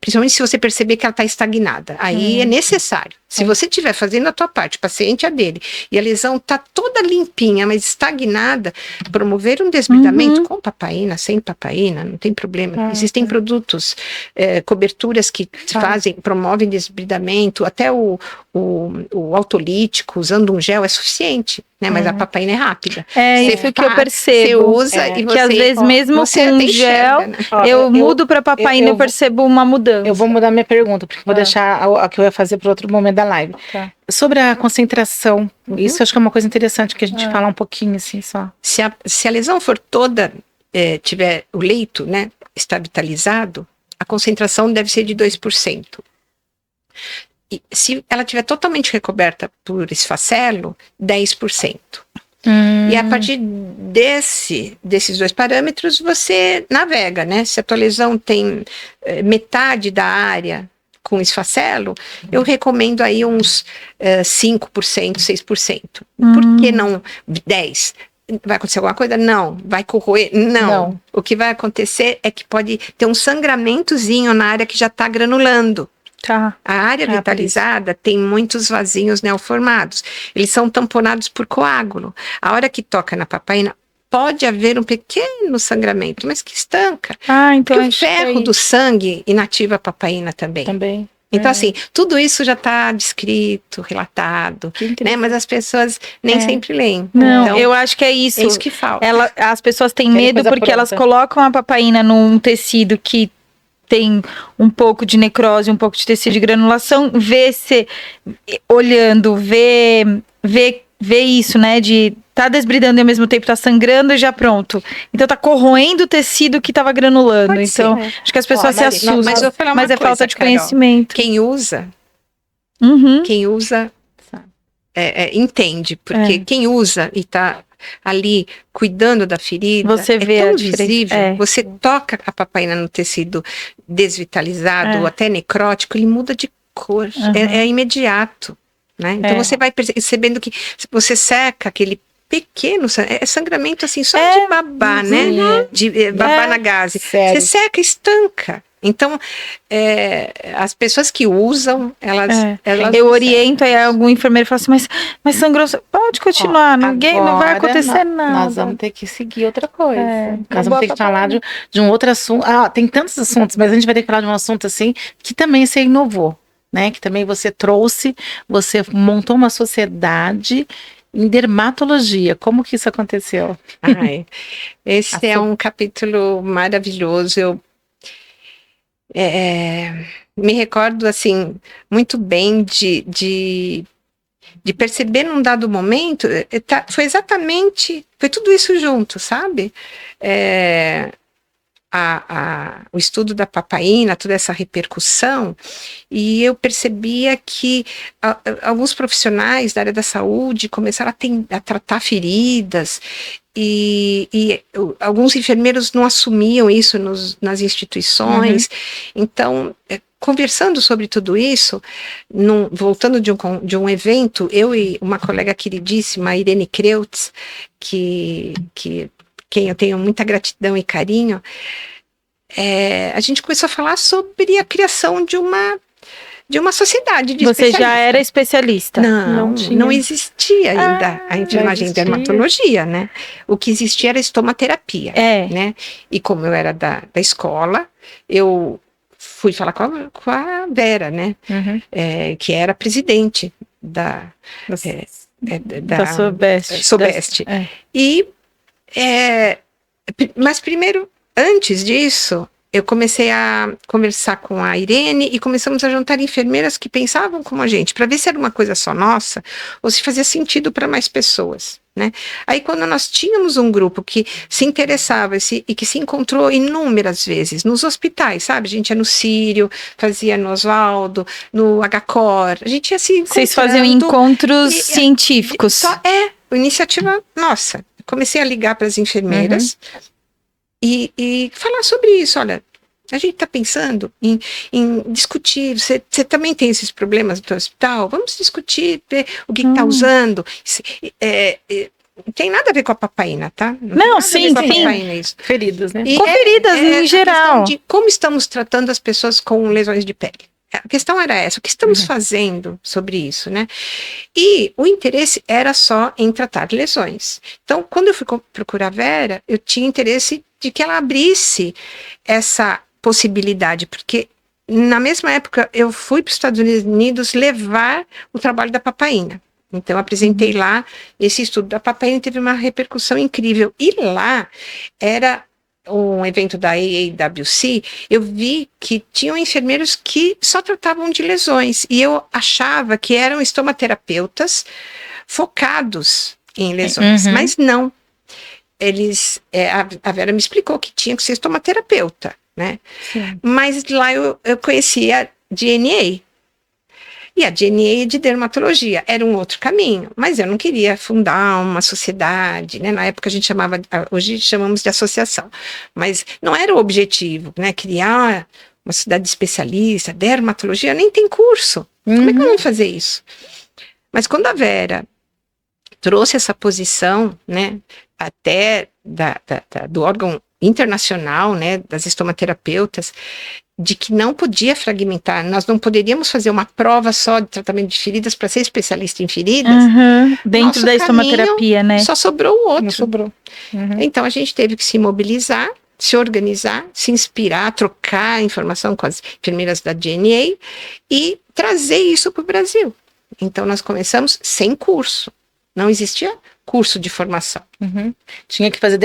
principalmente se você perceber que ela está estagnada, aí é necessário. Se você estiver fazendo a tua parte, o paciente a dele, e a lesão está toda limpinha, mas estagnada, promover um desbridamento com papaína, sem papaína, não tem problema. Existem produtos, coberturas que promovem desbridamento, até o autolítico, usando um gel é suficiente, né? Mas a papaína é rápida. Isso que eu percebo. Você usa e você... Que às vezes mesmo com gel, né? Eu mudo para papaína e percebo uma mudança. Eu vou mudar minha pergunta, porque vou deixar a que eu ia fazer para outro momento da live. Sobre a concentração, isso acho que é uma coisa interessante que a gente fala um pouquinho assim só. Se a lesão for toda, tiver o leito, né, estabilizado, a concentração deve ser de 2%. E se ela estiver totalmente recoberta por esfacelo, 10%. E a partir desses dois parâmetros, você navega, né? Se a tua lesão tem metade da área com esfacelo, eu recomendo aí uns 5%, 6%. Por que não 10%? Vai acontecer alguma coisa? Não. Vai corroer? Não. O que vai acontecer é que pode ter um sangramentozinho na área que já está granulando. A área vitalizada tem muitos vasinhos neoformados. Eles são tamponados por coágulo. A hora que toca na papaína, pode haver um pequeno sangramento, mas que estanca. Então porque o ferro do sangue inativa a papaína também. Então, assim, tudo isso já está descrito, relatado, né? Mas as pessoas nem sempre leem. Não, Então, eu acho que é isso. é isso que falta. As pessoas têm Querem medo coisa porque elas pronta. colocam a papaína num tecido que tem um pouco de necrose, um pouco de tecido de granulação, olhando, vê isso, né, de tá desbridando e ao mesmo tempo tá sangrando e já pronto. Então tá corroendo o tecido que tava granulando. Pode ser, Então, né? acho que as pessoas se Marina, assustam, mas eu vou falar uma mas é coisa, falta de Carol. conhecimento. Quem usa Uhum. Sabe. Entende, porque quem usa e tá ali cuidando da ferida, Você vê é a tão diferença. visível. Você toca a papaína no tecido desvitalizado ou até necrótico, ele muda de cor, é imediato, né? Então você vai percebendo que você seca aquele pequeno sangramento assim só de babá, né? De babá na gaze. Sério. Você seca, estanca. Então, as pessoas que usam, elas Eu oriento, aí algum enfermeiro fala assim, mas sangrou, pode continuar, não vai acontecer nada. Nós vamos ter que seguir outra coisa. Nós acabou vamos ter que falar de um outro assunto. Tem tantos assuntos, mas a gente vai ter que falar de um assunto assim, que também você inovou, né? Que também você trouxe, você montou uma sociedade em dermatologia. Como que isso aconteceu? Esse é um capítulo maravilhoso. Eu me recordo assim muito bem de perceber num dado momento, foi tudo isso junto, sabe? O estudo da papaína, toda essa repercussão, e eu percebia que alguns profissionais da área da saúde começaram a tratar feridas, e alguns enfermeiros não assumiam isso nas instituições. Então, conversando sobre tudo isso, voltando de um evento, eu e uma colega queridíssima, a Irene Kreutz, quem eu tenho muita gratidão e carinho, a gente começou a falar sobre a criação de uma sociedade de Você especialistas. já era especialista? Não existia ainda a enfermagem em dermatologia, né? O que existia era estomaterapia, né? E como eu era da escola, eu fui falar com a Vera, né? Que era presidente da Sobeste. Mas primeiro, antes disso, eu comecei a conversar com a Irene e começamos a juntar enfermeiras que pensavam como a gente, para ver se era uma coisa só nossa ou se fazia sentido para mais pessoas, né? Aí quando nós tínhamos um grupo que se interessava e que se encontrou inúmeras vezes nos hospitais, sabe? A gente ia no Sírio, fazia no Oswaldo, no HCOR, a gente ia se encontrando. Vocês faziam encontros científicos? Iniciativa nossa. Comecei a ligar para as enfermeiras e falar sobre isso. Olha, a gente está pensando em discutir, você também tem esses problemas no seu hospital, vamos discutir, ver o que está usando. Não tem nada a ver com a papaína, tá? Não, sim. Isso. Feridas, né? Com feridas em geral. De como estamos tratando as pessoas com lesões de pele. A questão era essa, o que estamos fazendo sobre isso, né? E o interesse era só em tratar lesões. Então, quando eu fui procurar a Vera, eu tinha interesse de que ela abrisse essa possibilidade, porque na mesma época eu fui para os Estados Unidos levar o trabalho da papaína. Então, eu apresentei lá esse estudo da papaína e teve uma repercussão incrível. E lá era um evento da AAWC, eu vi que tinham enfermeiros que só tratavam de lesões, e eu achava que eram estomaterapeutas focados em lesões, mas não. Eles, a Vera me explicou que tinha que ser estomaterapeuta, né? Sim. Mas lá eu conhecia a DNA, e a DNA é de dermatologia, era um outro caminho, mas eu não queria fundar uma sociedade, né? Na época a gente hoje chamamos de associação, mas não era o objetivo, né? Criar uma sociedade especialista, dermatologia, nem tem curso, como é que eu vou fazer isso? Mas quando a Vera trouxe essa posição, né? Até do órgão internacional, né? Das estomaterapeutas, de que não podia fragmentar, nós não poderíamos fazer uma prova só de tratamento de feridas para ser especialista em feridas. Dentro da estomaterapia, né? Só sobrou o outro. Não sobrou. Então a gente teve que se mobilizar, se organizar, se inspirar, trocar informação com as enfermeiras da DNA e trazer isso para o Brasil. Então, nós começamos sem curso. Não existia curso de formação. Tinha que fazer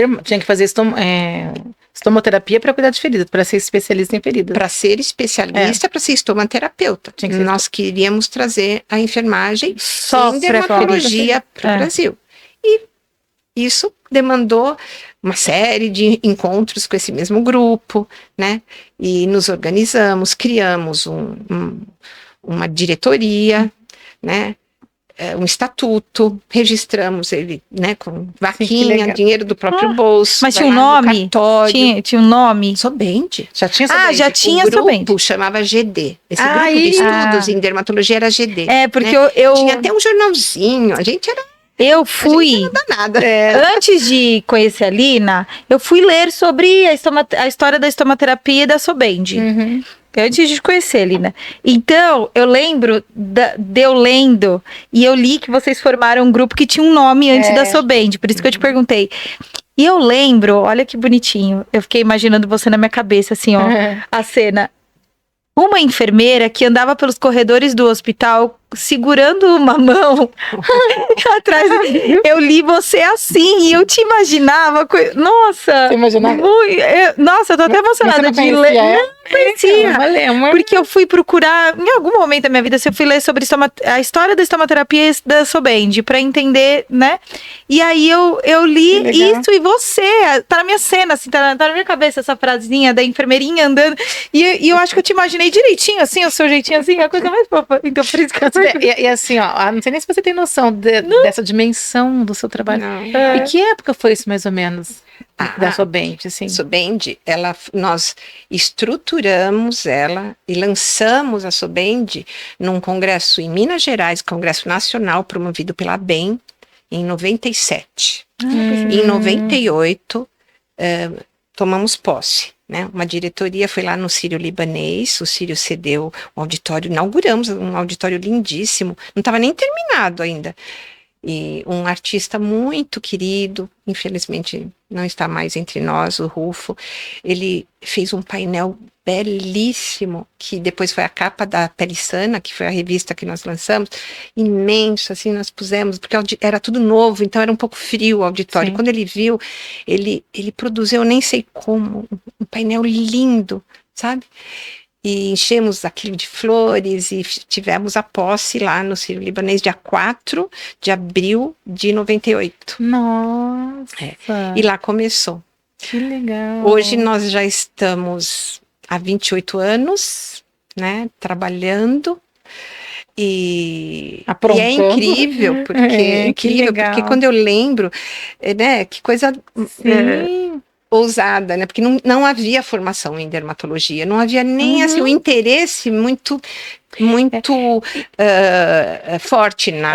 estomoterapia para cuidar de feridas, para ser especialista em feridas. Para ser especialista, para ser estomaterapeuta. Nós queríamos trazer a enfermagem Só em dermatologia para o Brasil. E isso demandou uma série de encontros com esse mesmo grupo, né? E nos organizamos, criamos uma diretoria, né? Um estatuto, registramos ele, né, com vaquinha, dinheiro do próprio bolso. Mas tinha um nome? Tinha um nome? Sobendi. Já tinha Sobendi. Já tinha o Sobendi. grupo chamava GD. Esse grupo de estudos em dermatologia era GD. Porque né? eu... Tinha até um jornalzinho, a gente era... Eu fui... Não dá nada. Antes de conhecer a Lina, eu fui ler sobre a história da estomaterapia e da Sobendi. Antes de conhecer, Lina. Então, eu lembro de eu lendo, e eu li que vocês formaram um grupo que tinha um nome antes da Sobendi, por isso que eu te perguntei. E eu lembro, olha que bonitinho, eu fiquei imaginando você na minha cabeça, assim, ó, a cena. Uma enfermeira que andava pelos corredores do hospital segurando uma mão atrás. Eu li você assim e eu te imaginava. Nossa! Você imaginava? Nossa, eu tô até emocionada de ler. Não conhecia. Porque eu fui procurar, em algum momento da minha vida, eu fui ler sobre a história da estomaterapia da Sobendi, pra entender, né? E aí eu li isso e você, tá na minha cena, assim, tá na minha cabeça essa frasezinha da enfermeirinha andando. E eu acho que eu te imaginei direitinho, assim, o seu jeitinho, assim, a coisa mais fofa. Então, por isso que eu e assim, ó, não sei nem se você tem noção dessa dimensão do seu trabalho. E que época foi isso, mais ou menos, da Sobendi, assim? Sobendi, nós estruturamos ela e lançamos a Sobendi num congresso em Minas Gerais, Congresso Nacional, promovido pela ABEM, em 97. Em 98, tomamos posse. Né? Uma diretoria foi lá no Sírio-Libanês, o Sírio cedeu um auditório, inauguramos um auditório lindíssimo, não estava nem terminado ainda. E um artista muito querido, infelizmente não está mais entre nós, o Rufo, ele fez um painel belíssimo, que depois foi a capa da Pele Sana, que foi a revista que nós lançamos, imenso, assim, nós pusemos, porque era tudo novo, então era um pouco frio o auditório. Sim. Quando ele viu, ele produziu, eu nem sei como, um painel lindo, sabe? E enchemos aquilo de flores e tivemos a posse lá no Sírio-Libanês, dia 4 de abril de 98. Nossa! E lá começou. Que legal! Hoje nós já estamos há 28 anos, né, trabalhando. E é incrível, porque quando eu lembro, né, que coisa ousada, né, porque não havia formação em dermatologia, não havia nem assim, um interesse muito forte na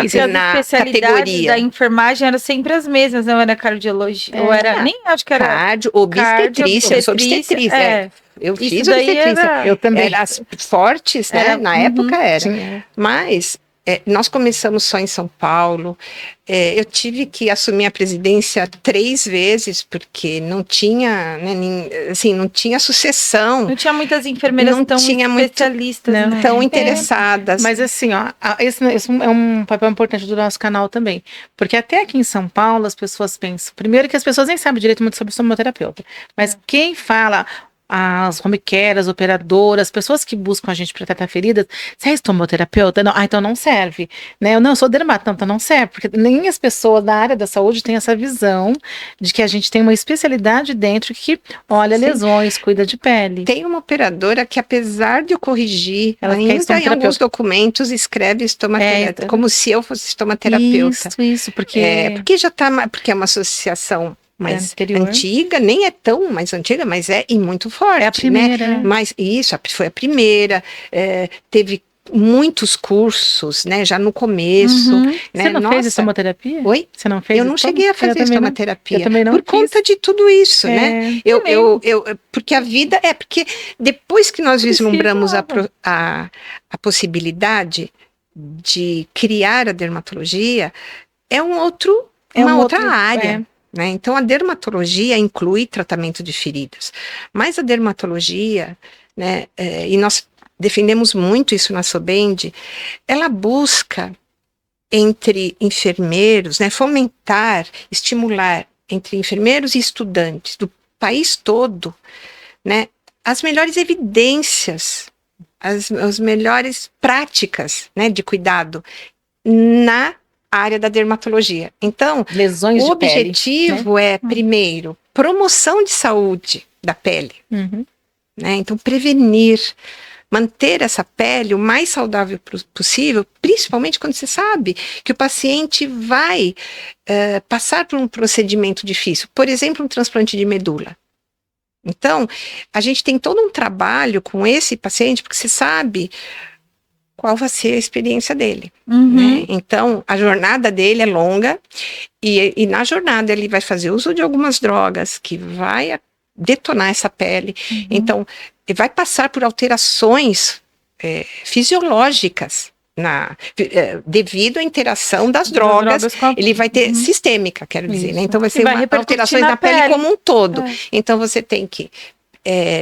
categoria. Da enfermagem eram sempre as mesmas, não era cardiologia, ou era, nem acho que era... Cardio, obstetrícia, eu sou obstetriz, eu fiz obstetrícia. Eu também. Era as fortes, né, na época era. Sim. Mas... nós começamos só em São Paulo, eu tive que assumir a presidência 3 vezes, porque não tinha, né, assim, não tinha sucessão. Não tinha muitas enfermeiras tão especialistas, né? Tão interessadas. Mas assim, ó, esse é um papel importante do nosso canal também, porque até aqui em São Paulo as pessoas pensam, primeiro que as pessoas nem sabem direito muito sobre estomaterapeuta, mas quem fala... as home care, as operadoras, pessoas que buscam a gente para tratar feridas, você é estomoterapeuta? Não, então não serve, né? Eu sou dermatologista, então não serve, porque nem as pessoas da área da saúde têm essa visão de que a gente tem uma especialidade dentro que olha lesões, cuida de pele. Tem uma operadora que, apesar de eu corrigir, ela ainda em alguns documentos escreve estomaterapeuta, como se eu fosse estomaterapeuta. Isso, porque... porque já tá, porque é uma associação mais antiga, nem é tão mais antiga, mas e muito forte. É a primeira, né? Mas isso, foi a primeira. Teve muitos cursos, né? Já no começo. Né? Você não fez estomaterapia? Oi? Você não fez? Eu não cheguei a fazer estomaterapia. Eu também não por conta de tudo isso, né? Porque a vida porque depois que nós vislumbramos a possibilidade de criar a dermatologia, é uma outra área. né? Então, a dermatologia inclui tratamento de feridas, mas a dermatologia, né, e nós defendemos muito isso na Sobend, ela busca entre enfermeiros, né, fomentar, estimular entre enfermeiros e estudantes do país todo, né, as melhores evidências, as melhores práticas, né, de cuidado na área da dermatologia. Então, Lesões o de pele, objetivo é, primeiro, promoção de saúde da pele, né? né? Então, prevenir, manter essa pele o mais saudável possível, principalmente quando você sabe que o paciente vai passar por um procedimento difícil, por exemplo, um transplante de medula. Então, a gente tem todo um trabalho com esse paciente, porque você sabe qual vai ser a experiência dele, né? Então, a jornada dele é longa e na jornada ele vai fazer uso de algumas drogas que vai detonar essa pele. Então, ele vai passar por alterações fisiológicas devido à interação das drogas, ele vai ter sistêmica, quero dizer, né? Então vai ser alterações da pele como um todo. Então você tem que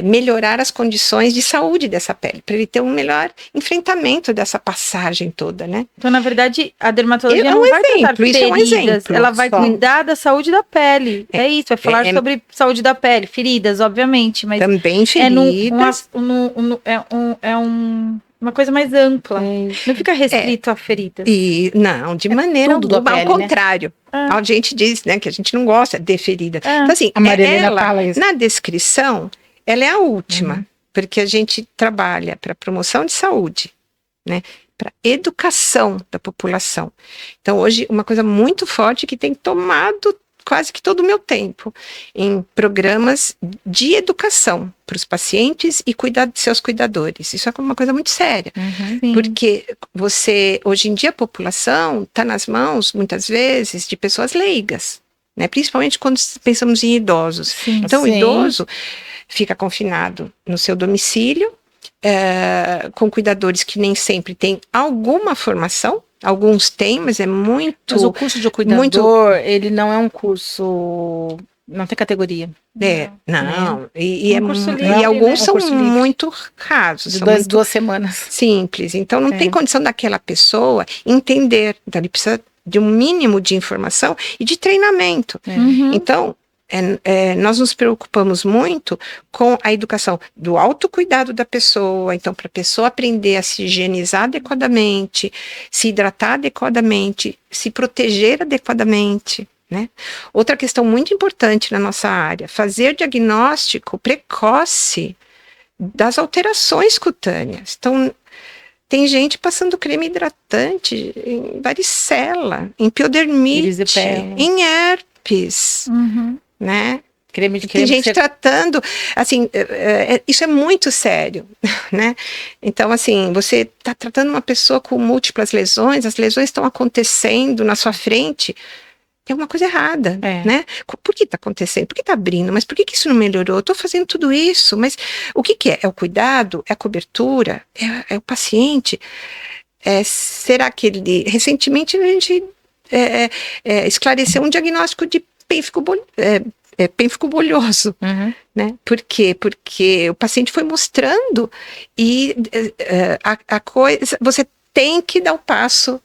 melhorar as condições de saúde dessa pele, para ele ter um melhor enfrentamento dessa passagem toda, né? Então, na verdade, a dermatologia não vai tratar feridas, ela vai cuidar da saúde da pele. É isso, vai falar sobre saúde da pele, feridas, obviamente, mas também feridas. Uma coisa mais ampla. Não fica restrito a feridas. Não, de maneira alguma, ao contrário. Né? A gente diz, né, que a gente não gosta de feridas. Então, assim, a Marilena fala isso. Na descrição, ela é a última, porque a gente trabalha para promoção de saúde, né, para educação da população. Então, hoje, uma coisa muito forte que tem tomado quase que todo o meu tempo em programas de educação para os pacientes e cuidar de seus cuidadores. Isso é uma coisa muito séria, porque hoje em dia, a população está nas mãos, muitas vezes, de pessoas leigas, né? Principalmente quando pensamos em idosos. Então, o idoso fica confinado no seu domicílio, com cuidadores que nem sempre têm alguma formação. Alguns têm, mas é muito... Mas o curso de cuidador, ele não é um curso... Não tem categoria. Não. E né? alguns são muito rasos. De são muito 2 semanas. Simples. Então, não tem condição daquela pessoa entender. Então, ele precisa de um mínimo de informação e de treinamento. Então... nós nos preocupamos muito com a educação do autocuidado da pessoa, então para a pessoa aprender a se higienizar adequadamente, se hidratar adequadamente, se proteger adequadamente, né? Outra questão muito importante na nossa área, fazer diagnóstico precoce das alterações cutâneas. Então, tem gente passando creme hidratante em varicela, em piodermite, em herpes, né? Tem gente tratando, assim, isso é muito sério, né? Então, assim, você está tratando uma pessoa com múltiplas lesões, as lesões estão acontecendo na sua frente, tem alguma coisa errada, né? Por que está acontecendo? Por que está abrindo? Mas por que isso não melhorou? Eu estou fazendo tudo isso, mas o que é? É o cuidado? É a cobertura? É o paciente? Será que ele... Recentemente a gente esclareceu um diagnóstico de pênfico bolhoso, né? Por quê? Porque o paciente foi mostrando e a coisa, você tem que dar o passo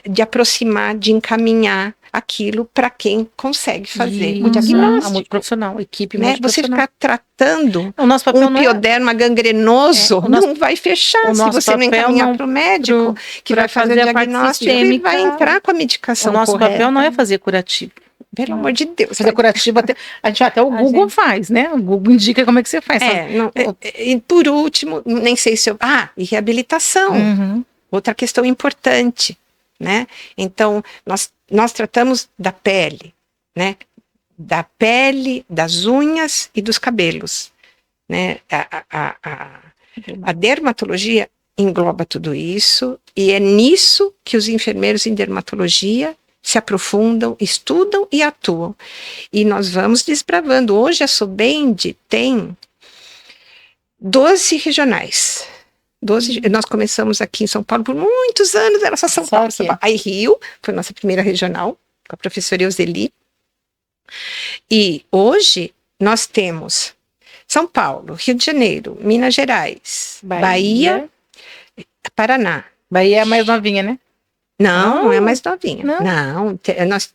de aproximar, de encaminhar aquilo para quem consegue fazer o diagnóstico. A multiprofissional, equipe né? multiprofissional. Você ficar tratando um pioderma gangrenoso não vai fechar se você não encaminhar para o médico que vai fazer o diagnóstico e vai entrar com a medicação correta. O nosso papel não é fazer curativo. Pelo amor de Deus. Fazer curativo, até o Google faz, né? O Google indica como é que você faz. E por último, nem sei se e reabilitação. Outra questão importante, né? Então, nós tratamos da pele, né? Da pele, das unhas e dos cabelos, né? A dermatologia engloba tudo isso e é nisso que os enfermeiros em dermatologia se aprofundam, estudam e atuam. E nós vamos desbravando. Hoje a Sobend tem 12 regionais. Nós começamos aqui em São Paulo por muitos anos, era só São Paulo. Aí Rio, foi a nossa primeira regional, com a professora Euseli, E hoje nós temos São Paulo, Rio de Janeiro, Minas Gerais, Bahia, Paraná. Bahia é a mais novinha, né? Não, não é mais novinha. Não? Não, nós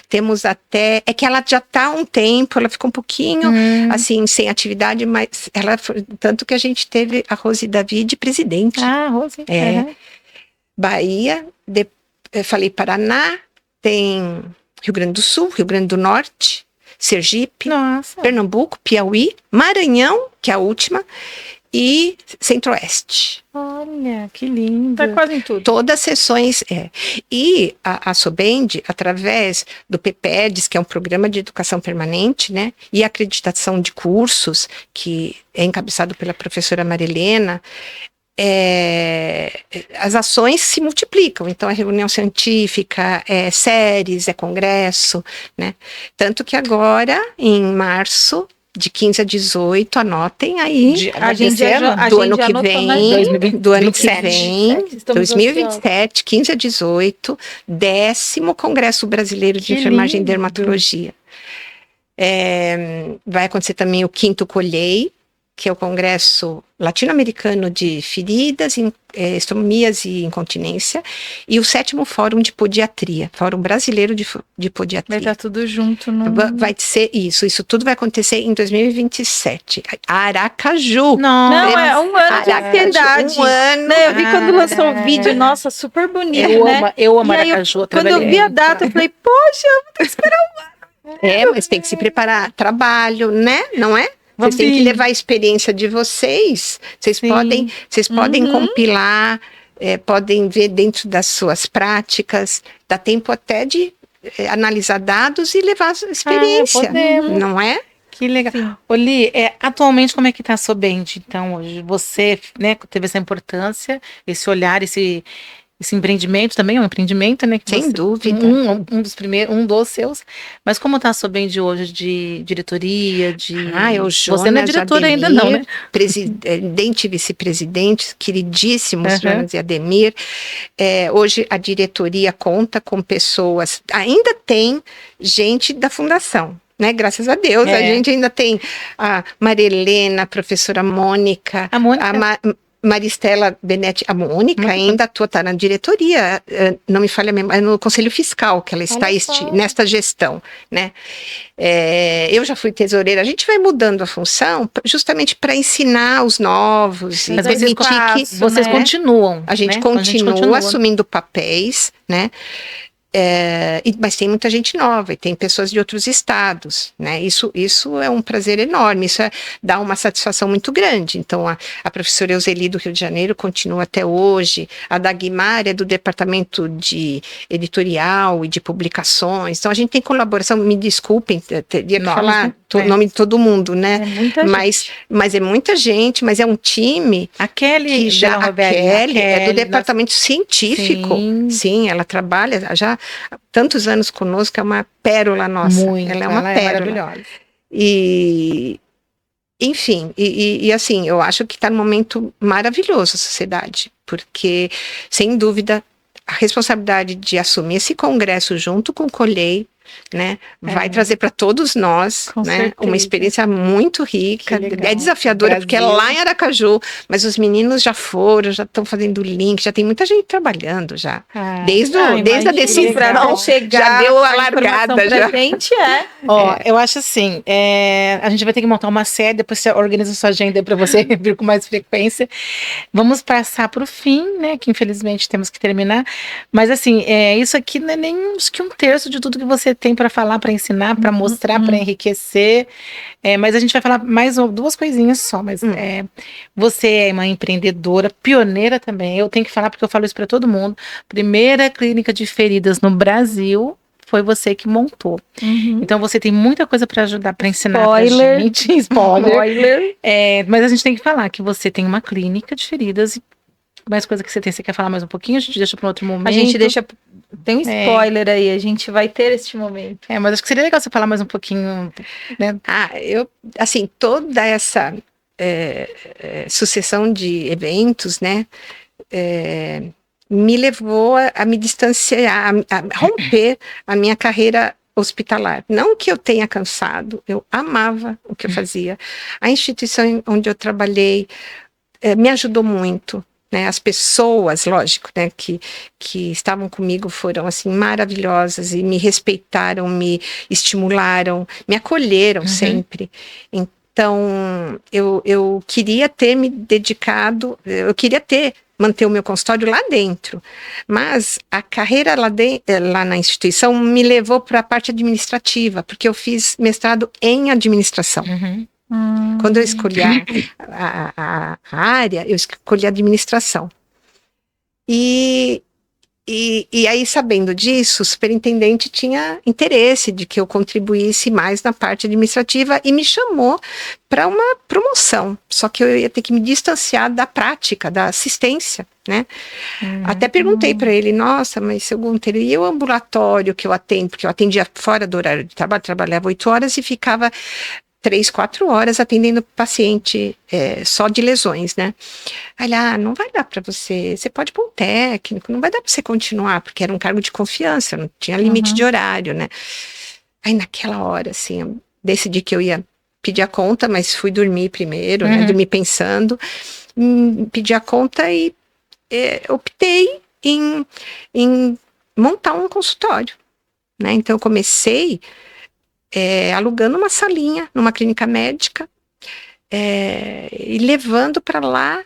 temos até. É que ela já está há um tempo, ela ficou um pouquinho assim, sem atividade, mas ela tanto que a gente teve a Rose Davi presidente. Ah, Rose. Bahia, eu falei Paraná, tem Rio Grande do Sul, Rio Grande do Norte, Sergipe, Pernambuco, Piauí, Maranhão, que é a última, e Centro-Oeste. Olha, que lindo. Tá quase em tudo. Todas as sessões, E a Sobend, através do PPEDS, que é um programa de educação permanente, né? E a acreditação de cursos, que é encabeçado pela professora Marilena, as ações se multiplicam. Então, é reunião científica, séries, congresso, né? Tanto que agora, em março, de 15 a 18, anotem aí, do ano que vem, 2027, 15 a 18, 10º Congresso Brasileiro de Enfermagem e Dermatologia. Vai acontecer também o 5º Colhei, que é o Congresso Latino-Americano de Feridas, Estomias e Incontinência, e o 7º Fórum de Podiatria, Fórum Brasileiro de Podiatria. Vai estar tudo junto. Vai ser isso tudo vai acontecer em 2027. Aracaju. Não, é um ano de ansiedade. Um ano. Eu vi quando lançou o vídeo, nossa, super bonito, né? Eu amo Aracaju. Quando eu vi a data, eu falei, poxa, eu vou ter que esperar um ano. Mas tem que se preparar, trabalho, né? Não é? Vocês têm que levar a experiência de vocês. Vocês podem compilar, podem ver dentro das suas práticas. Dá tempo até de analisar dados e levar a experiência. Não é? Que legal. Oli, atualmente como é que está a Sobend? Então, hoje você, né, teve essa importância, esse olhar, esse empreendimento também é um empreendimento, né? Sem dúvida. Um dos primeiros, um dos seus. Mas como está a Sobend hoje de diretoria, você não é diretora ainda não, né? Presidente e vice-presidente, queridíssimos Jonas e Ademir. Hoje a diretoria conta com pessoas, ainda tem gente da fundação. Né? Graças a Deus, a gente ainda tem a Maria Helena, a professora Mônica, a Maristela Benetti, a Mônica ainda está na diretoria, não me falha a memória, no Conselho Fiscal que ela está nesta gestão, né? Eu já fui tesoureira, a gente vai mudando a função justamente para ensinar os novos e permitir que vocês continuam. A gente continua assumindo papéis, né? Mas tem muita gente nova e tem pessoas de outros estados, né? Isso é um prazer enorme, isso dá uma satisfação muito grande. Então a professora Euseli do Rio de Janeiro continua até hoje, a Dagmar é do departamento de editorial e de publicações, então a gente tem colaboração, me desculpem, teria que falar o nome de todo mundo, né? Mas é muita gente, mas é um time. A Kelly é do departamento científico. Sim, ela trabalha já há tantos anos conosco, é uma pérola nossa. Ela é uma pérola. Maravilhosa. Enfim, assim, eu acho que está num momento maravilhoso a sociedade, porque, sem dúvida, a responsabilidade de assumir esse congresso junto com o Colhei, né, vai trazer para todos nós, né, uma experiência muito rica. É desafiadora, porque é lá em Aracaju, mas os meninos já foram, já estão fazendo link, já tem muita gente trabalhando já. Desde a decisão, já deu a largada. Eu acho assim, a gente vai ter que montar uma série, depois você organiza sua agenda para você vir com mais frequência. Vamos passar para o fim, né, que infelizmente temos que terminar, mas assim, isso aqui não é nem uns que 1/3 de tudo que você tem para falar, para ensinar, para mostrar, para enriquecer. Mas a gente vai falar mais 2 coisinhas só. Mas você é uma empreendedora, pioneira também. Eu tenho que falar porque eu falo isso para todo mundo. Primeira clínica de feridas no Brasil foi você que montou. Então você tem muita coisa para ajudar, para ensinar pra gente. Spoiler. Mas a gente tem que falar que você tem uma clínica de feridas. Mais coisa que você tem, você quer falar mais um pouquinho? A gente deixa para outro momento. A gente deixa. Tem um spoiler aí, a gente vai ter este momento. Mas acho que seria legal você falar mais um pouquinho, né? Assim, toda essa sucessão de eventos, né, me levou a me distanciar, a romper a minha carreira hospitalar. Não que eu tenha cansado, eu amava o que eu fazia. A instituição onde eu trabalhei me ajudou muito. Né, as pessoas, lógico, né, que estavam comigo foram assim maravilhosas e me respeitaram, me estimularam, me acolheram sempre. Então, eu queria ter me dedicado, eu queria manter o meu consultório lá dentro, mas a carreira lá na instituição me levou para a parte administrativa, porque eu fiz mestrado em administração. Quando eu escolhi a área, eu escolhi administração. E aí, sabendo disso, o superintendente tinha interesse de que eu contribuísse mais na parte administrativa e me chamou para uma promoção. Só que eu ia ter que me distanciar da prática, da assistência, né? Até perguntei para ele, nossa, mas seu Gunter, e o ambulatório que eu atendo? Porque eu atendia fora do horário de trabalho, trabalhava 8 horas e ficava 3, 4 horas atendendo paciente só de lesões, né? Aí, não vai dar para você pode pôr um técnico, não vai dar para você continuar, porque era um cargo de confiança, não tinha limite de horário, né? Aí naquela hora, assim, eu decidi que eu ia pedir a conta, mas fui dormir primeiro, né? Dormi pensando, pedi a conta e optei em montar um consultório, né? Então eu comecei alugando uma salinha numa clínica médica e levando para lá.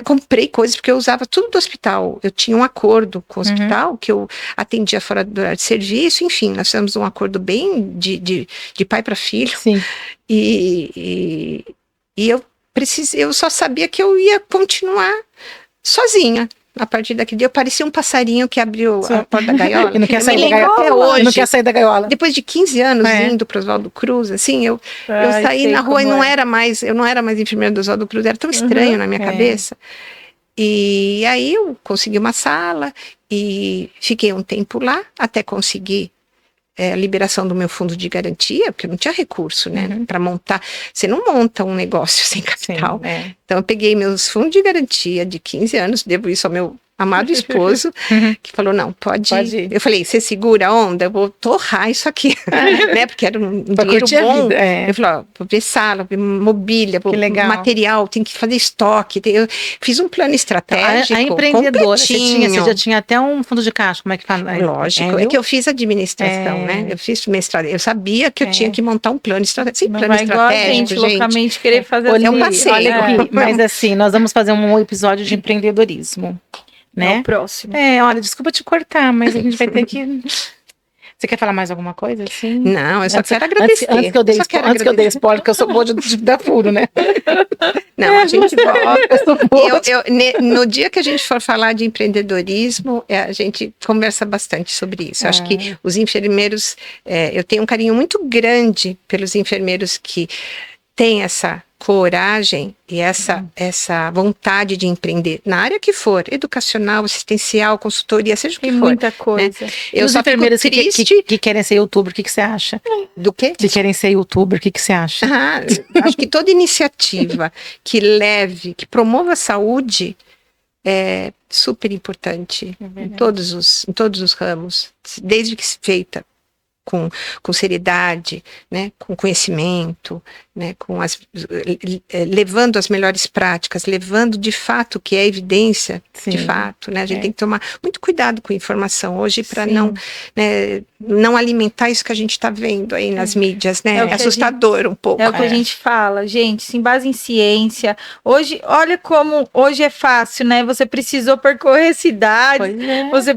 Comprei coisas, porque eu usava tudo do hospital. Eu tinha um acordo com o hospital, que eu atendia fora do horário de serviço. Enfim, nós fizemos um acordo bem de pai para filho. Sim. E eu só sabia que eu ia continuar sozinha. A partir daquele dia eu parecia um passarinho que abriu a porta da gaiola. E não quer sair da gaiola até hoje. Não quer sair da gaiola. Depois de 15 anos indo para Oswaldo Cruz, assim, eu saí na rua e eu não era mais enfermeira do Oswaldo Cruz, era tão estranho na minha cabeça. E aí eu consegui uma sala e fiquei um tempo lá até conseguir a liberação do meu fundo de garantia, porque eu não tinha recurso, né, para montar. Você não monta um negócio sem capital. Sim, Então eu peguei meus fundos de garantia de 15 anos, devo isso ao meu amado esposo, que falou, não, pode ir. Eu falei, você segura a onda? Eu vou torrar isso aqui, né, porque era um dinheiro bom. Eu falei, vou ver sala, vou ver mobília, vou material, tem que fazer estoque. Eu fiz um plano estratégico. A empreendedora, você já tinha até um fundo de caixa, como é que fala? Lógico, é que eu fiz administração, né, eu fiz mestrado, eu sabia que eu tinha que montar um plano estratégico. Sim, plano estratégico, gente. Loucamente querer fazer um passeio. Mas assim, nós vamos fazer um episódio de empreendedorismo. Né? É o próximo. Olha, desculpa te cortar, mas a gente vai ter que... Você quer falar mais alguma coisa, assim? Não, eu só quero agradecer. Antes que eu dei spoiler, porque eu sou boa de dar furo, né? Não, a gente volta. No dia que a gente for falar de empreendedorismo, a gente conversa bastante sobre isso. Acho que os enfermeiros... eu tenho um carinho muito grande pelos enfermeiros que têm essa coragem e essa vontade de empreender na área que for, educacional, assistencial, consultoria, seja o que for. Tem muita coisa. Né? Eu só enfermeiros fico triste... que querem ser youtuber, o que você acha? Do quê? Que querem ser youtuber, o que você acha? Acho que toda iniciativa que promova a saúde é super importante em todos os ramos, desde que feita com seriedade, né, com conhecimento, né, levando as melhores práticas, levando de fato o que é evidência, de fato, né, a gente tem que tomar muito cuidado com a informação hoje para não alimentar isso que a gente está vendo aí nas mídias, né, é assustador um pouco. É o que a gente fala, gente, se embasa em ciência. Hoje, olha como hoje é fácil, né, você precisou percorrer cidades, você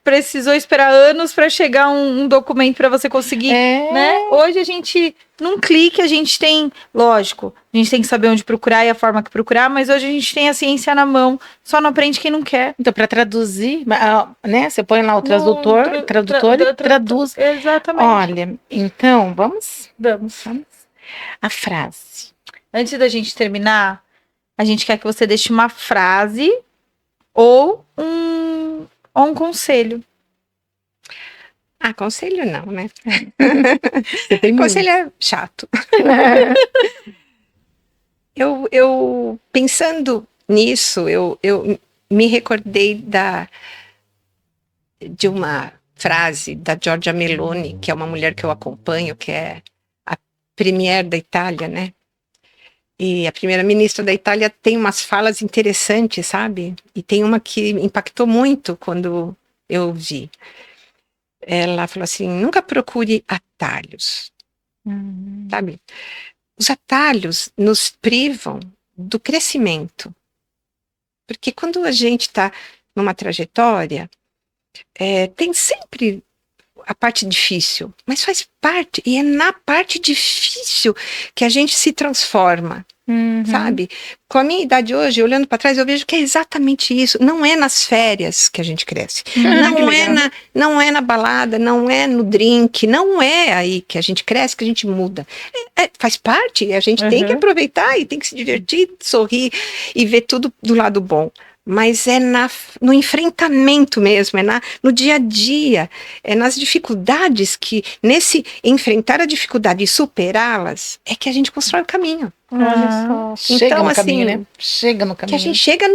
precisou esperar anos para chegar um documento para você conseguir, né? Hoje a gente, num clique, a gente tem, lógico, a gente tem que saber onde procurar e a forma que procurar, mas hoje a gente tem a ciência na mão, só não aprende quem não quer. Então, para traduzir, né? Você põe lá o tradutor e traduz. Exatamente. Olha, então, vamos. A frase. Antes da gente terminar, a gente quer que você deixe uma frase ou um conselho. Conselho não, né? Conselho é chato. eu pensando nisso, eu me recordei de uma frase da Giorgia Meloni, que é uma mulher que eu acompanho, que é a premier da Itália, né? E a primeira-ministra da Itália tem umas falas interessantes, sabe? E tem uma que impactou muito quando eu vi. Ela falou assim, nunca procure atalhos, sabe? Os atalhos nos privam do crescimento. Porque quando a gente está numa trajetória, tem sempre a parte difícil, mas faz parte, e é na parte difícil que a gente se transforma, sabe? Com a minha idade hoje, olhando para trás, eu vejo que é exatamente isso. Não é nas férias que a gente cresce, não é na balada, não é no drink, não é aí que a gente cresce, que a gente muda. Faz parte, a gente tem que aproveitar e tem que se divertir, sorrir e ver tudo do lado bom. Mas é no enfrentamento mesmo, no dia a dia, é nas dificuldades que, nesse enfrentar a dificuldade e superá-las, é que a gente constrói o caminho. Olha só, chega no caminho, né? Chega no caminho. Que a gente chega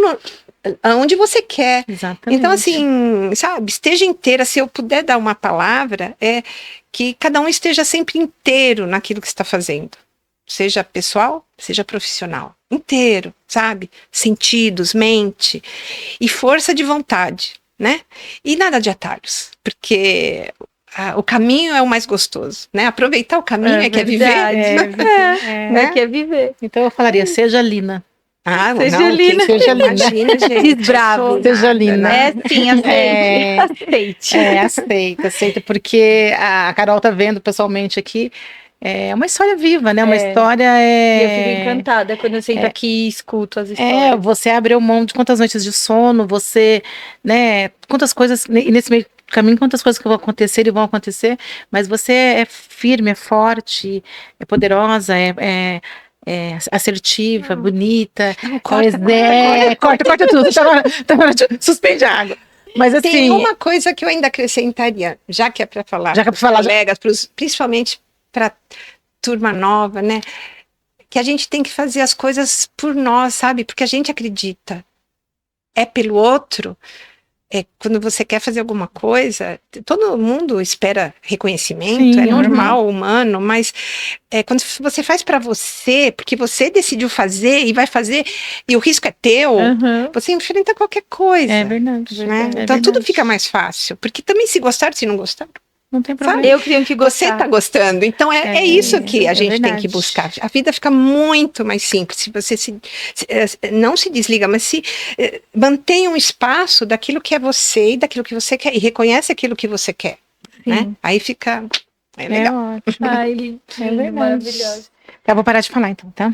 aonde você quer. Exatamente. Então, assim, sabe, esteja inteira, se eu puder dar uma palavra, é que cada um esteja sempre inteiro naquilo que está fazendo. Seja pessoal, seja profissional. Inteiro, sabe? Sentidos, mente e força de vontade, né? E nada de atalhos, porque o caminho é o mais gostoso, né? Aproveitar o caminho que é viver. Né? Que é viver. Então eu falaria, seja Lina. Seja Lina. Seja Lina. Imagina, gente. Desbrave. Seja Lina. Sim, aceite. Aceita, porque a Carol tá vendo pessoalmente aqui. É uma história viva, né? Uma história E eu fico encantada quando eu sento aqui e escuto as histórias. Você abriu mão de quantas noites de sono, você, né? Quantas coisas, e nesse meio caminho, quantas coisas que vão acontecer e vão acontecer, mas você é firme, é forte, é poderosa, é assertiva, bonita. Não, corta tudo. Suspende a água. Mas assim. Tem uma coisa que eu ainda acrescentaria, já que é para falar para os colegas, principalmente para turma nova, né? Que a gente tem que fazer as coisas por nós, sabe? Porque a gente acredita. É pelo outro. Quando você quer fazer alguma coisa, todo mundo espera reconhecimento, Sim, é normal, humano, mas quando você faz para você, porque você decidiu fazer e vai fazer, e o risco é teu, você enfrenta qualquer coisa. É verdade. Né? Então tudo fica mais fácil, porque também se gostar, se não gostar, não tem problema. Eu tenho que gostar. Você está gostando. Então é isso que a gente tem que buscar. A vida fica muito mais simples. Se você não se desliga, mas se mantém um espaço daquilo que é você e daquilo que você quer. E reconhece aquilo que você quer. Né? Aí fica legal. Ótimo. Ai, maravilhoso. Eu vou parar de falar então, tá?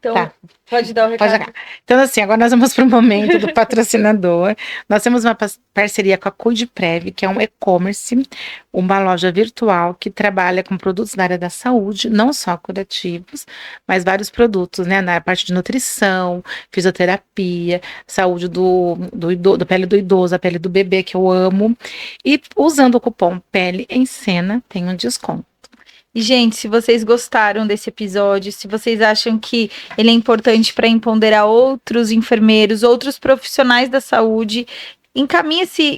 Então, pode dar o recado. Então, assim, agora nós vamos para o momento do patrocinador. Nós temos uma parceria com a CuidePrev, que é um e-commerce, uma loja virtual que trabalha com produtos na área da saúde, não só curativos, mas vários produtos, né? Na parte de nutrição, fisioterapia, saúde da pele do idoso, a pele do bebê, que eu amo. E usando o cupom Pele em Cena, tem um desconto. E, gente, se vocês gostaram desse episódio, se vocês acham que ele é importante para empoderar outros enfermeiros, outros profissionais da saúde,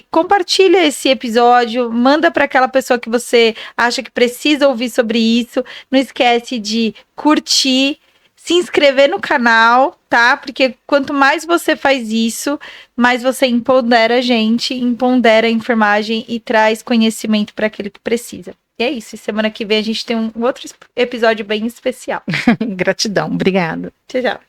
compartilha esse episódio, manda para aquela pessoa que você acha que precisa ouvir sobre isso. Não esquece de curtir, se inscrever no canal, tá? Porque quanto mais você faz isso, mais você empodera a gente, empodera a enfermagem e traz conhecimento para aquele que precisa. E é isso. Semana que vem a gente tem um outro episódio bem especial. Gratidão. Obrigada. Tchau, tchau.